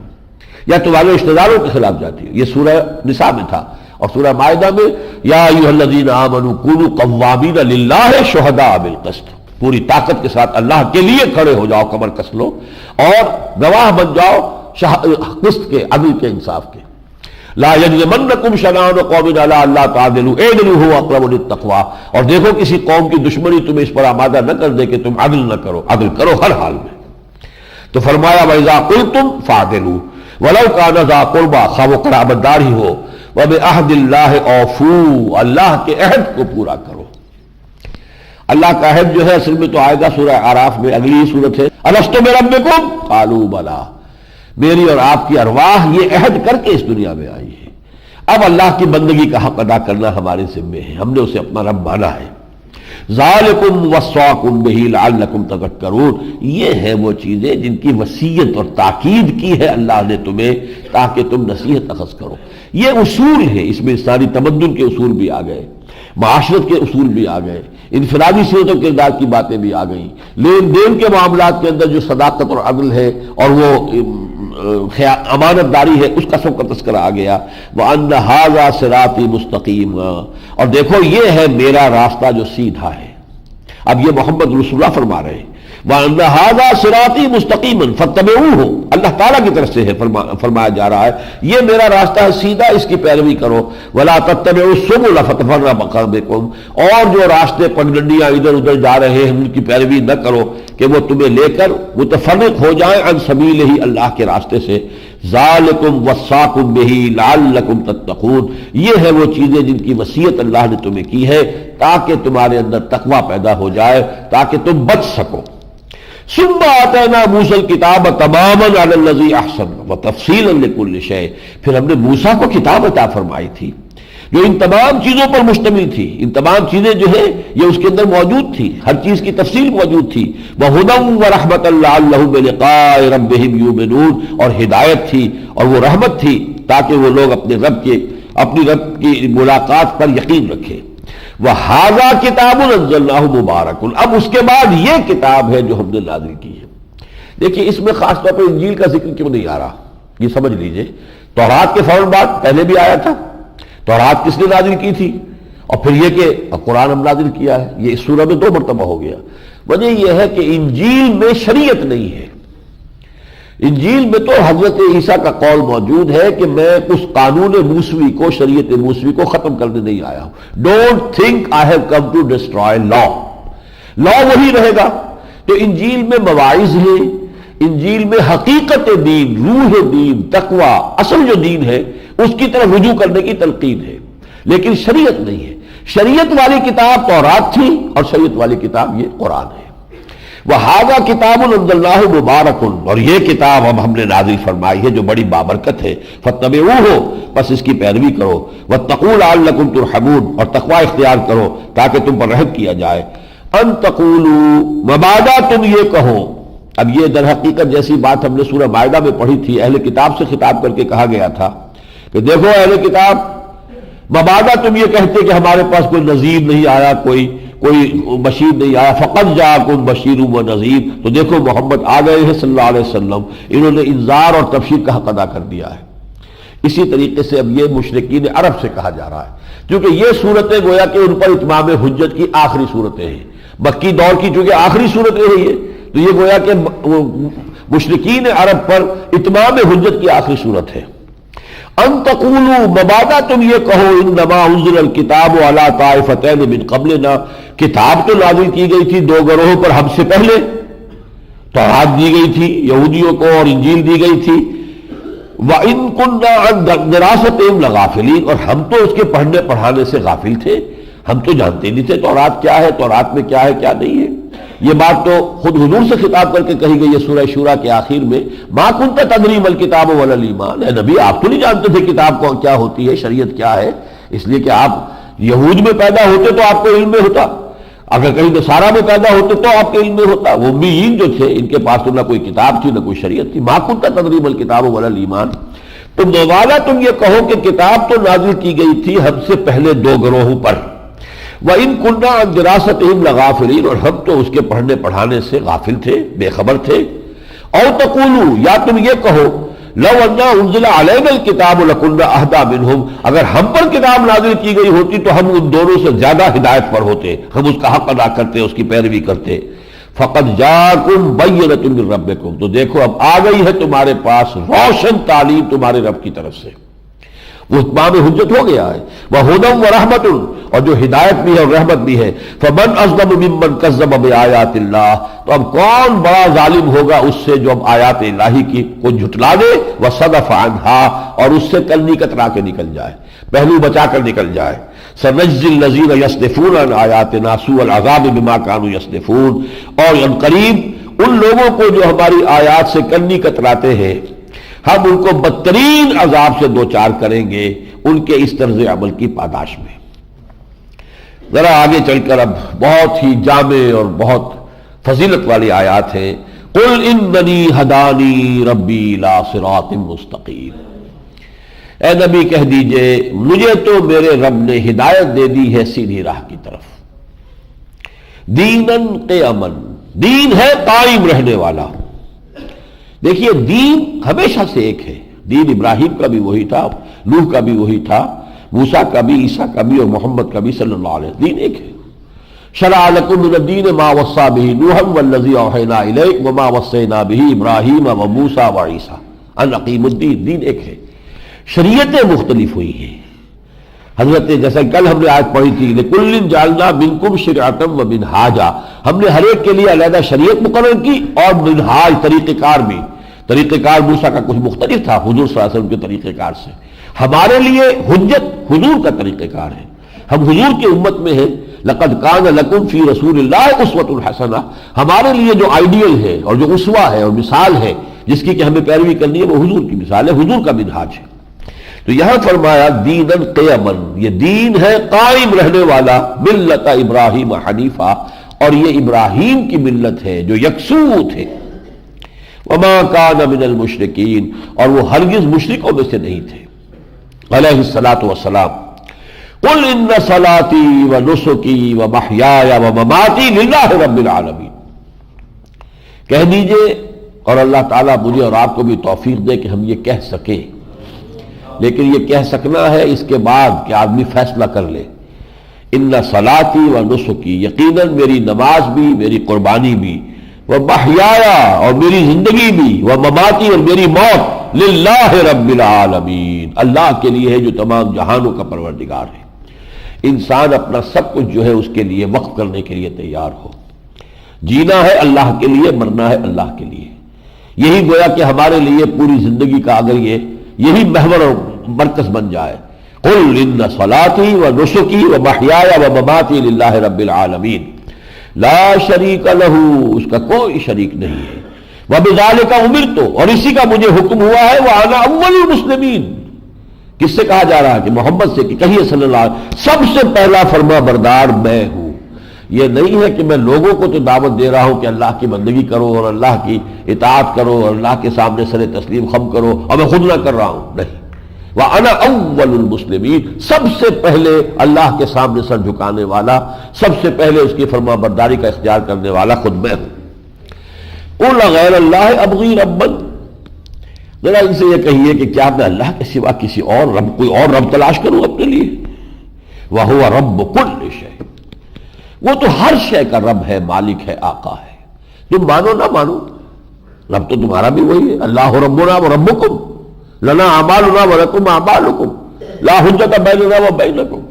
یا تمہارے رشتہ داروں کے خلاف جاتی ہو۔ یہ سورہ نساء میں تھا، اور سورہ مائدہ میں یا ایھا الذین آمنوا کونوا قوامین للہ شہداء بالقسط، پوری طاقت کے ساتھ اللہ کے لیے کھڑے ہو جاؤ، کمر کس لو اور گواہ بن جاؤ قسط کے، عدل کے، انصاف کے۔ لا یجرمنکم شنآن قوم علی الا تعدلوا اعدلوا هو اقرب للتقوی، اور دیکھو کسی قوم کی دشمنی تمہیں اس پر آمادہ نہ کر دے کہ تم عدل نہ کرو، عدل کرو ہر حال میں۔ تو فرمایا وَإِذَا قُلْتُمْ فَاعْدِلُوا وَلَوْ كَانَ ذَا قُرْبَىٰ، خواہ وہ قرابت دار ہی ہو، وَبِعَهْدِ اللَّهِ أَوْفُوا، اللہ کے عہد کو پورا کرو۔ اللہ کا عہد جو ہے اصل میں تو آئے گا سورہ اعراف میں، اگلی ہی صورت ہے الستو بربکم قالوا بلی، میری اور آپ کی ارواح یہ عہد کر کے اس دنیا میں آئی ہے۔ اب اللہ کی بندگی کا حق ادا کرنا ہمارے ذمے ہے، ہم نے اسے اپنا رب مانا ہے۔ ذالکم وصاکم بہ لعلکم تذکرون، یہ ہے وہ چیزیں جن کی وصیت اور تاکید کی ہے اللہ نے تمہیں تاکہ تم نصیحت اخذ کرو۔ یہ اصول ہے، اس میں ساری تمدن کے اصول بھی آ گئے، معاشرت کے اصول بھی آ گئے، انفرادی سیرت و کردار کی باتیں بھی آ گئیں، لین دین کے معاملات کے اندر جو صداقت اور عدل ہے اور وہ امانت داری ہے، اس کا سب کا تذکرہ آ گیا۔ وَأَنَّ هَذَا صِرَاطِي مُسْتَقِيمًا، اور دیکھو یہ ہے میرا راستہ جو سیدھا ہے۔ اب یہ محمد رسول اللہ فرما رہے ہیں وَأَنَّ هَذَا صِرَاطِي مُسْتَقِيمًا فَاتَّبِعُوهُ، اللہ تعالیٰ کی طرف سے ہے فرمایا جا رہا ہے یہ میرا راستہ ہے سیدھا، اس کی پیروی کرو۔ وَلَا تَتَّبِعُوا السُّبُلَ فَتَفَرَّقَ بِكُمْ، اور جو راستے پگڈنڈیاں ادھر ادھر جا رہے ہیں ان کی پیروی نہ کرو کہ وہ تمہیں لے کر متفرق ہو جائیں عن سبیلہ، اللہ کے راستے سے۔ ذالکم وصاکم بہ لعلکم تتقون، یہ ہے وہ چیزیں جن کی وصیت اللہ نے تمہیں کی ہے تاکہ تمہارے اندر تقوی پیدا ہو جائے، تاکہ تم بچ سکو۔ ثم آتینا موسیٰ الکتاب تماما علی الذی احسن وتفصیلا لکل شیء، پھر ہم نے موسیٰ کو کتاب عطا فرمائی تھی جو ان تمام چیزوں پر مشتمل تھی، ان تمام چیزیں جو ہے یہ اس کے اندر موجود تھی، ہر چیز کی تفصیل موجود تھی۔ وَهُدًى وَرَحْمَةً لَعَلَّهُمْ بِلِقَاءِ رَبِّهِمْ يُؤْمِنُونَ، اور ہدایت تھی اور وہ رحمت تھی تاکہ وہ لوگ اپنی رب کی ملاقات پر یقین رکھیں۔ وَهَذَا كِتَابٌ أَنزَلْنَاهُ مُبَارَكٌ، اب اس کے بعد یہ کتاب ہے جو ہم نے نازل کی ہے۔ دیکھیے اس میں خاص طور پر انجیل کا ذکر کیوں نہیں آ رہا، یہ سمجھ لیجئے۔ تورات کے فوراً بعد پہلے بھی آیا تھا، تورات کس نے نازل کی تھی، اور پھر یہ کہ قرآن ہم نازل کیا ہے، یہ اس سورہ میں 2 مرتبہ ہو گیا۔ وجہ یہ ہے کہ انجیل میں شریعت نہیں ہے۔ انجیل میں تو حضرت عیسیٰ کا قول موجود ہے کہ میں اس قانون موسوی کو، شریعت موسوی کو ختم کرنے نہیں آیا ہوں۔ Don't think I have come to destroy law, law وہی رہے گا۔ تو انجیل میں مواعظ ہیں، انجیل میں حقیقت دین، روح دین، تقوی، اصل جو دین ہے اس کی طرف رجوع کرنے کی تلقین ہے، لیکن شریعت نہیں ہے۔ شریعت والی کتاب تورات تھی اور شریعت والی کتاب یہ قرآن ہے۔ وَهَذَا كِتَابٌ أَنزَلْنَاهُ مُبَارَكٌ، اور یہ کتاب اب ہم نے نازل فرمائی ہے جو بڑی بابرکت ہے۔ فَاتَّبِعُوهُ، بس اس کی پیروی کرو۔ وَاتَّقُوا لَعَلَّكُمْ تُرْحَمُونَ، اور تقوی اختیار کرو تاکہ تم پر رحم کیا جائے۔ أَن تَقُولُوا، مبادا تم یہ کہو، اب یہ در حقیقت جیسی بات ہم نے سورہ مائدہ میں پڑھی تھی، اہل کتاب سے خطاب کر کے کہا گیا تھا کہ دیکھو اہل کتاب، مبادا تم یہ کہتے کہ ہمارے پاس کوئی نذیر نہیں آیا، کوئی بشیر نہیں آیا، فقط جاءکم بشیر و نذیر، تو دیکھو محمد آ گئے ہیں صلی اللہ علیہ وسلم، انہوں نے انذار اور تبشیر کا حق ادا کر دیا ہے۔ اسی طریقے سے اب یہ مشرکین عرب سے کہا جا رہا ہے، کیونکہ یہ صورتیں گویا کہ ان پر اتمام حجت کی آخری صورتیں ہیں، مکی دور کی چونکہ آخری صورتیں ہیں یہ، تو یہ گویا کہ مشرکین عرب پر اتمام حجت کی آخری صورت ہے۔ ان تقولوا، مبادا تم یہ کہو، انما انزل الکتاب علی طائفتین من قبلنا، کتاب تو نازل کی گئی تھی 2 گروہوں پر ہم سے پہلے، تورات دی گئی تھی یہودیوں کو اور انجیل دی گئی تھی۔ وَإِن كُنَّا عَن دِرَاسَتِهِمْ لَغَافِلِينَ، اور ہم تو اس کے پڑھنے پڑھانے سے غافل تھے، ہم تو جانتے نہیں تھے تورات کیا ہے، تورات میں کیا ہے کیا نہیں ہے۔ یہ بات تو خود حضور سے خطاب کر کے کہی گئی ہے سورہ شورى کے آخر میں، ما كنت تدری ما الکتاب ولا الایمان، اے نبی آپ تو نہیں جانتے تھے کتاب کو کیا ہوتی ہے، شریعت کیا ہے، اس لیے کہ آپ یہود میں پیدا ہوتے تو آپ کو علم میں ہوتا، اگر کہیں نصارہ میں پیدا ہوتے تو آپ کے علم میں ہوتا۔ وہ امیین جو تھے ان کے پاس تو نہ کوئی کتاب تھی نہ کوئی شریعت تھی۔ ما كنت تدری ما الکتاب ولا الایمان، تو موالا تم یہ کہو کہ کتاب تو نازل کی گئی تھی ہم سے پہلے 2 گروہوں پر، وَإِن كُنَّا عَن دِرَاسَتِهِمْ لَغَافِلِينَ، اور ہم تو اس کے پڑھنے پڑھانے سے غافل تھے، بے خبر تھے. او تقولوا، یا تم یہ کہو، لو انا انزل علینا الکتاب لکنا اہدی منہم، اگر ہم پر کتاب نازل کی گئی ہوتی تو ہم ان دونوں سے زیادہ ہدایت پر ہوتے، ہم اس کا حق ادا کرتے، اس کی پیروی کرتے. فقد جاءکم بینۃ من ربکم، تو دیکھو اب آ گئی ہے تمہارے پاس روشن تعلیم تمہارے رب کی طرف سے، وہ اتمام حجت ہو گیا ہے. وہدی ورحمۃ، اور جو ہدایت بھی ہے اور رحمت بھی ہے. فمن اظلم ممن کذب بآیات اللہ، تو اب کون بڑا ظالم ہوگا اس سے جو اب آیات الہی کی کو جھٹلا دے، وصدف عنہا، اور اس سے کلنی کترا کے نکل جائے، پہلو بچا کر نکل جائے. سنجزی الذین یصدفون عن آیاتنا سوء العذاب بما كانوا یصدفون، اور ان قریب ان لوگوں کو جو ہماری آیات سے کلنی کتراتے ہیں ہم ان کو بدترین عذاب سے دوچار کریں گے ان کے اس طرز عمل کی پاداش میں. ذرا آگے چل کر اب بہت ہی جامع اور بہت فضیلت والی آیات ہیں. قل اننی ہدانی ربی الی صراط مستقیم، اے نبی کہہ دیجئے مجھے تو میرے رب نے ہدایت دے دی ہے سیدھی راہ کی طرف. دینن قیما، دین ہے قائم رہنے والا. دیکھیے دین ہمیشہ سے ایک ہے، دین ابراہیم کا بھی وہی تھا، نوح کا بھی وہی تھا، موسیٰ کا بھی، عیسیٰ کا بھی، اور محمد کا بھی صلی اللہ علیہ وسلم. دین ایک ہے. شرع لکم من الدین ما وصی بہ نوحا والذی اوحینا الیک وما وصینا بہ ابراہیم وموسیٰ وعیسیٰ ان اقیموا الدین. دین ایک ہے، شریعتیں مختلف ہوئی ہیں. حضرت جیسا کل ہم نے آیت پڑھی تھی لِكُلٍّ جَعَلْنَا مِنْكُمْ شِرْعَةً وَمِنْهَاجًا، ہم نے ہر ایک کے لیے علیحدہ شریعت مقرر کی اور منہاج طریقہ کار بھی. طریقہ کار موسیٰ کا کچھ مختلف تھا حضور صلی اللہ علیہ وسلم کے طریقہ کار سے. ہمارے لیے حجت حضور کا طریقہ کار ہے، ہم حضور کی امت میں ہیں. لَقَدْ كَانَ لَكُمْ فِي رَسُولِ اللَّهِ أُسْوَةٌ حَسَنَةٌ، ہمارے لیے جو آئیڈیل ہے اور جو اسوہ ہے اور مثال ہے جس کی کہ ہمیں پیروی کرنی ہے وہ حضور کی مثال ہے، حضور کا منہاج ہے. تو یہاں فرمایا دیناً قیماً، یہ دین ہے قائم رہنے والا، ملت ابراہیم حنیفہ، اور یہ ابراہیم کی ملت ہے جو یکسو تھے. وما کان من المشرکین، اور وہ ہرگز مشرکوں میں سے نہیں تھے. علیہ الصلاۃ والسلام. قل ان صلاتی ونسکی ومحیای ومماتی للہ رب العالمین، کہہ دیجئے، اور اللہ تعالیٰ مجھے اور آپ کو بھی توفیق دے کہ ہم یہ کہہ سکیں. لیکن یہ کہہ سکنا ہے اس کے بعد کہ آدمی فیصلہ کر لے. ان صلاتی و نسکی، یقیناً میری نماز بھی، میری قربانی بھی، و محیایا، اور میری زندگی بھی، و مماتی، اور میری موت، للہ رب العالمین، اللہ کے لیے ہے جو تمام جہانوں کا پروردگار ہے. انسان اپنا سب کچھ جو ہے اس کے لیے وقف کرنے کے لیے تیار ہو. جینا ہے اللہ کے لیے، مرنا ہے اللہ کے لیے. یہی گویا کہ ہمارے لیے پوری زندگی کا اگر یہی محور اور مرکز بن جائے. قل ان صلاتی و نسکی و محیای و مماتی للہ رب العالمین لا شریک لہ، اس کا کوئی شریک نہیں ہے. وبذالک امرت، اور اسی کا مجھے حکم ہوا ہے. وانا اول المسلمین، کس سے کہا جا رہا ہے؟ کہ محمد سے، کہ کہیے صلی اللہ علیہ وسلم سب سے پہلا فرما بردار میں ہوں. یہ نہیں ہے کہ میں لوگوں کو تو دعوت دے رہا ہوں کہ اللہ کی بندگی کرو اور اللہ کی اطاعت کرو اور اللہ کے سامنے سر تسلیم خم کرو، اور میں خود نہ کر رہا ہوں. نہیں، وَأَنَا أَوَّلُ الْمُسْلِمِينَ، سب سے پہلے اللہ کے سامنے سر جھکانے والا، سب سے پہلے اس کی فرما برداری کا اختیار کرنے والا خود میں ہوں. قُلْ غَيْرَ اللَّهِ أَبْغِي رَبًّا، ذرا ان سے یہ کہیے کہ کیا میں اللہ کے سوا کسی اور رب، کوئی اور رب تلاش کروں اپنے لیے؟ وَهُوَ رَبُّ كُلِّ شَيْءٍ، وہ تو ہر شے کا رب ہے، مالک ہے، آقا ہے. تم مانو نہ مانو، رب تو تمہارا بھی وہی ہے. اللہ ربنا و ربکم لنا اعمالنا و لکم اعمالکم لا حجت بیننا و بینکم.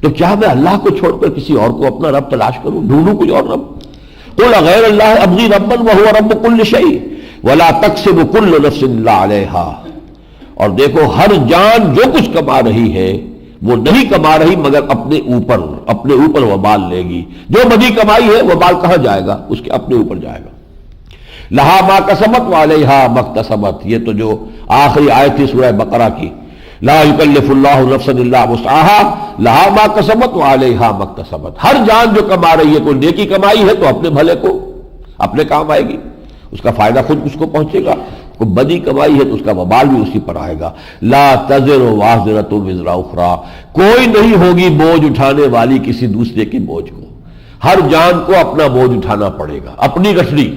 تو کیا میں اللہ کو چھوڑ کر کسی اور کو اپنا رب تلاش کروں، ڈھونڈوں کوئی اور رب؟ قل غیر اللہ ابغی ربا وہو رب کل شیء ولا تکسب کل نفس الا علیہا، اور دیکھو ہر جان جو کچھ کما رہی ہے وہ نہیں کما رہی مگر اپنے اوپر وبال لے گی. جو بدی کمائی ہے وبال کہاں جائے گا؟ اس کے اپنے اوپر جائے گا. لہا ما کسبت وعلیہا ما اکتسبت، یہ تو جو آخری آیت تھی سورہ بقرہ کی، لا یکلف اللہ نفسا الا وسعها لہا ما کسبت وعلیہا ما اکتسبت. ہر جان جو کما رہی ہے، کوئی نیکی کمائی ہے تو اپنے بھلے کو اپنے کام آئے گی، اس کا فائدہ خود اس کو پہنچے گا. کوئی بدی کمائی ہے تو اس کا وبال بھی اسی پر آئے گا. لا تزر وازرۃ وزر اخری، کوئی نہیں ہوگی بوجھ اٹھانے والی کسی دوسرے کے بوجھ کو. ہر جان کو اپنا بوجھ اٹھانا پڑے گا، اپنی گٹھڑی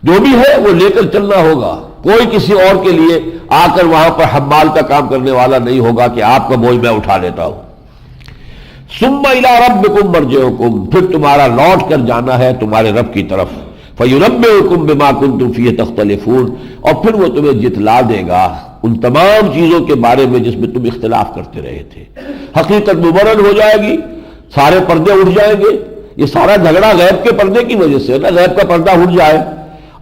جو بھی ہے وہ لے کر چلنا ہوگا. کوئی کسی اور کے لیے آ کر وہاں پر حمال کا کام کرنے والا نہیں ہوگا کہ آپ کا بوجھ میں اٹھا لیتا ہوں. ثم الی ربکم مرجعکم، پھر تمہارا لوٹ کر جانا ہے تمہارے رب کی طرف. فینبئکم بما کنتم فیہ تختلفون، اور پھر وہ تمہیں جتلا دے گا ان تمام چیزوں کے بارے میں جس میں تم اختلاف کرتے رہے تھے. حقیقت مبرہن ہو جائے گی، سارے پردے اٹھ جائیں گے. یہ سارا جھگڑا غیب کے پردے کی وجہ سے نا، غیب کا پردہ اٹھ جائے.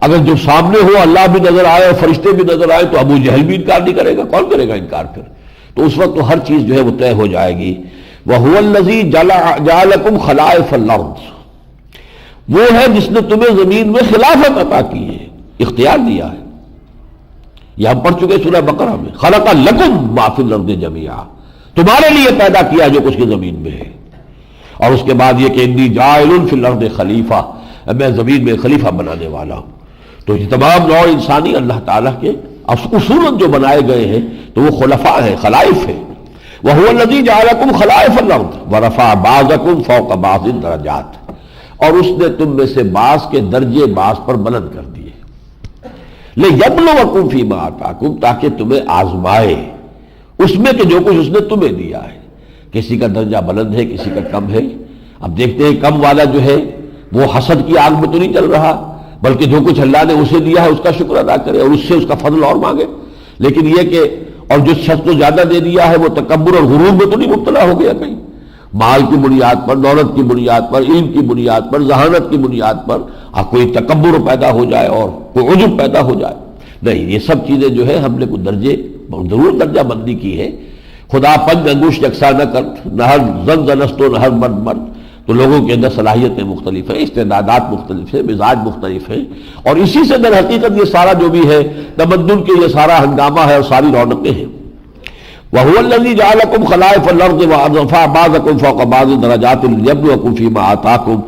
اگر جو سامنے ہو اللہ بھی نظر آئے اور فرشتے بھی نظر آئے تو ابو جہل بھی انکار نہیں کرے گا. کون کرے گا انکار پھر؟ تو اس وقت تو ہر چیز جو ہے وہ طے ہو جائے گی. وَهُوَ الَّذِي جَعَلَكُمْ خَلَائِفَ الْأَرْضِ، وہ ہے جس نے تمہیں زمین میں خلافت عطا کی ہے، اختیار دیا ہے. یہ ہم پڑھ چکے سورہ بقرہ میں. خَلَقَ لَكُمْ مَا فِي الْأَرْضِ جَمِيعًا، تمہارے لیے پیدا کیا جو کچھ کی زمین میں ہے. اور اس کے بعد یہ کہ انی جاعل فی الارض خلیفہ، میں زمین میں خلیفہ بنانے والا ہوں. تو یہ تمام نوع انسانی اللہ تعالیٰ کے اصولاً جو بنائے گئے ہیں تو وہ خلفاء ہیں، خلائف ہیں. وَهُوَ الَّذِي جَعَلَكُمْ خَلَائِفَ الْأَرْضِ وَرَفَعَ بَعْضَكُمْ فَوْقَ بَعْضٍ دَرَجَاتٍ، اور اس نے تم میں سے بعض کے درجے بعض پر بلند کر دیے. لِيَبْلُوَكُمْ فِي مَا آتَاكُمْ، تاکہ تمہیں آزمائے اس میں کہ جو کچھ اس نے تمہیں دیا ہے. کسی کا درجہ بلند ہے، کسی کا کم ہے. اب دیکھتے ہیں کم والا جو ہے وہ حسد کی آگ میں تو نہیں چل رہا، بلکہ جو کچھ اللہ نے اسے دیا ہے اس کا شکر ادا کرے اور اس سے اس کا فضل اور مانگے. لیکن یہ کہ اور جو شخص کو زیادہ دے دیا ہے وہ تکبر اور غرور میں تو نہیں مبتلا ہو گیا کہیں، مال کی بنیاد پر، دولت کی بنیاد پر، علم کی بنیاد پر، ذہانت کی بنیاد پر کوئی تکبر پیدا ہو جائے اور کوئی عجب پیدا ہو جائے. نہیں، یہ سب چیزیں جو ہے ہم نے کچھ درجے ضرور درجہ بندی کی ہے. خدا پنج انگوش یکساں نہ کر، نہ ہر زن زنست و نہ ہر مرد مرد. تو لوگوں کے اندر صلاحیتیں مختلف ہیں، استعدادات مختلف ہیں، مزاج مختلف ہیں، اور اسی سے در حقیقت یہ سارا جو بھی ہے تمدن کے یہ سارا ہنگامہ ہے اور ساری رونقیں ہیں. وَهُوَ الَّذِي جَعَلَكُمْ خَلَائِفَ الْأَرْضِ وَرَفَعَ بَعْضَكُمْ فَوْقَ بَعْضٍ دَرَجَاتٍ لِيَبْلُوَكُمْ فِي مَا آتَاكُمْ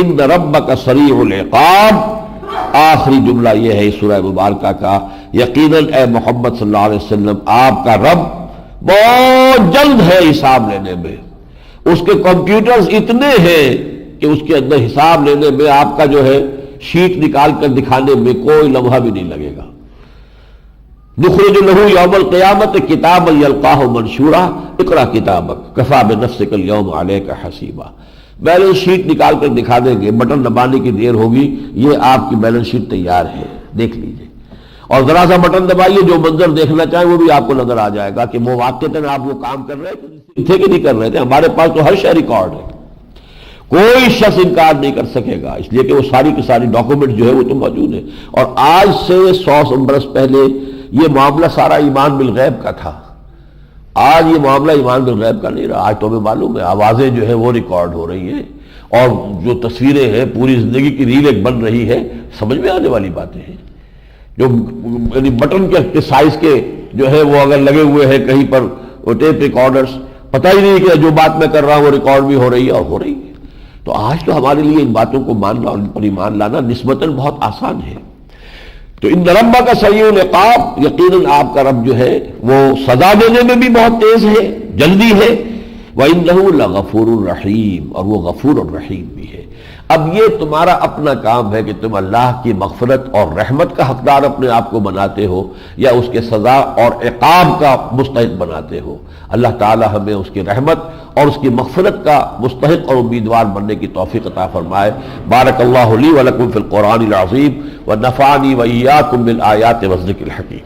إِنَّ رَبَّكَ سَرِيعُ الْعِقَابِ. آخری جملہ یہ ہے سورہ مبارکہ کا، یقیناً اے محمد صلی اللہ علیہ وسلم آپ کا رب بہت جلد ہے حساب لینے میں. اس کے کمپیوٹرز اتنے ہیں کہ اس کے اندر حساب لینے میں آپ کا جو ہے شیٹ نکال کر دکھانے میں کوئی لمحہ بھی نہیں لگے گا. نخرج لہ یوم القیامت کتابا یلقاہ منشورا اقرأ کتابک کفی بنفسک اليوم علیک حسیبا. بیلنس شیٹ نکال کر دکھا دیں گے، بٹن دبانے کی دیر ہوگی، یہ آپ کی بیلنس شیٹ تیار ہے، دیکھ لیجئے. اور ذرا سا بٹن دبائیے، جو منظر دیکھنا چاہیں وہ بھی آپ کو نظر آ جائے گا کہ وہ واقعتاً آپ وہ کام کر رہے تھے کہ نہیں کر رہے تھے. ہمارے پاس تو ہر شے ریکارڈ ہے، کوئی شخص انکار نہیں کر سکے گا، اس لیے کہ وہ ساری کی ساری ڈاکومنٹ جو ہے وہ تو موجود ہے. اور آج سے 100 برس پہلے یہ معاملہ سارا ایمان بالغیب کا تھا. آج یہ معاملہ ایمان بالغیب کا نہیں رہا. آج تو ہمیں معلوم ہے آوازیں جو ہے وہ ریکارڈ ہو رہی ہیں، اور جو تصویریں ہیں پوری زندگی کی ریل ایک بن رہی ہے. سمجھ میں آنے والی باتیں ہیں. جو یعنی بٹن کے سائز کے جو ہے وہ اگر لگے ہوئے ہیں کہیں پر وہ ٹیپ ریکارڈرز، پتہ ہی نہیں کہ جو بات میں کر رہا ہوں وہ ریکارڈ بھی ہو رہی ہے اور ہو رہی ہے. تو آج تو ہمارے لیے ان باتوں کو ماننا اور ان پر ایمان لانا نسبتاً بہت آسان ہے. تو ان ربک سریع العقاب، یقیناً آپ کا رب جو ہے وہ سزا دینے میں بھی بہت تیز ہے، جلدی ہے. وَإِنَّهُ لَغَفُورٌ رَحِيمٌ، اور وہ غفور اور رحیم بھی ہے. اب یہ تمہارا اپنا کام ہے کہ تم اللہ کی مغفرت اور رحمت کا حقدار اپنے آپ کو بناتے ہو یا اس کے سزا اور عقاب کا مستحق بناتے ہو. اللہ تعالی ہمیں اس کی رحمت اور اس کی مغفرت کا مستحق اور امیدوار بننے کی توفیق عطا فرمائے. بارک اللہ لی ولکم فی القرآن العظیم ونفعنی وإیاکم بالآیات والذکر الحکیم.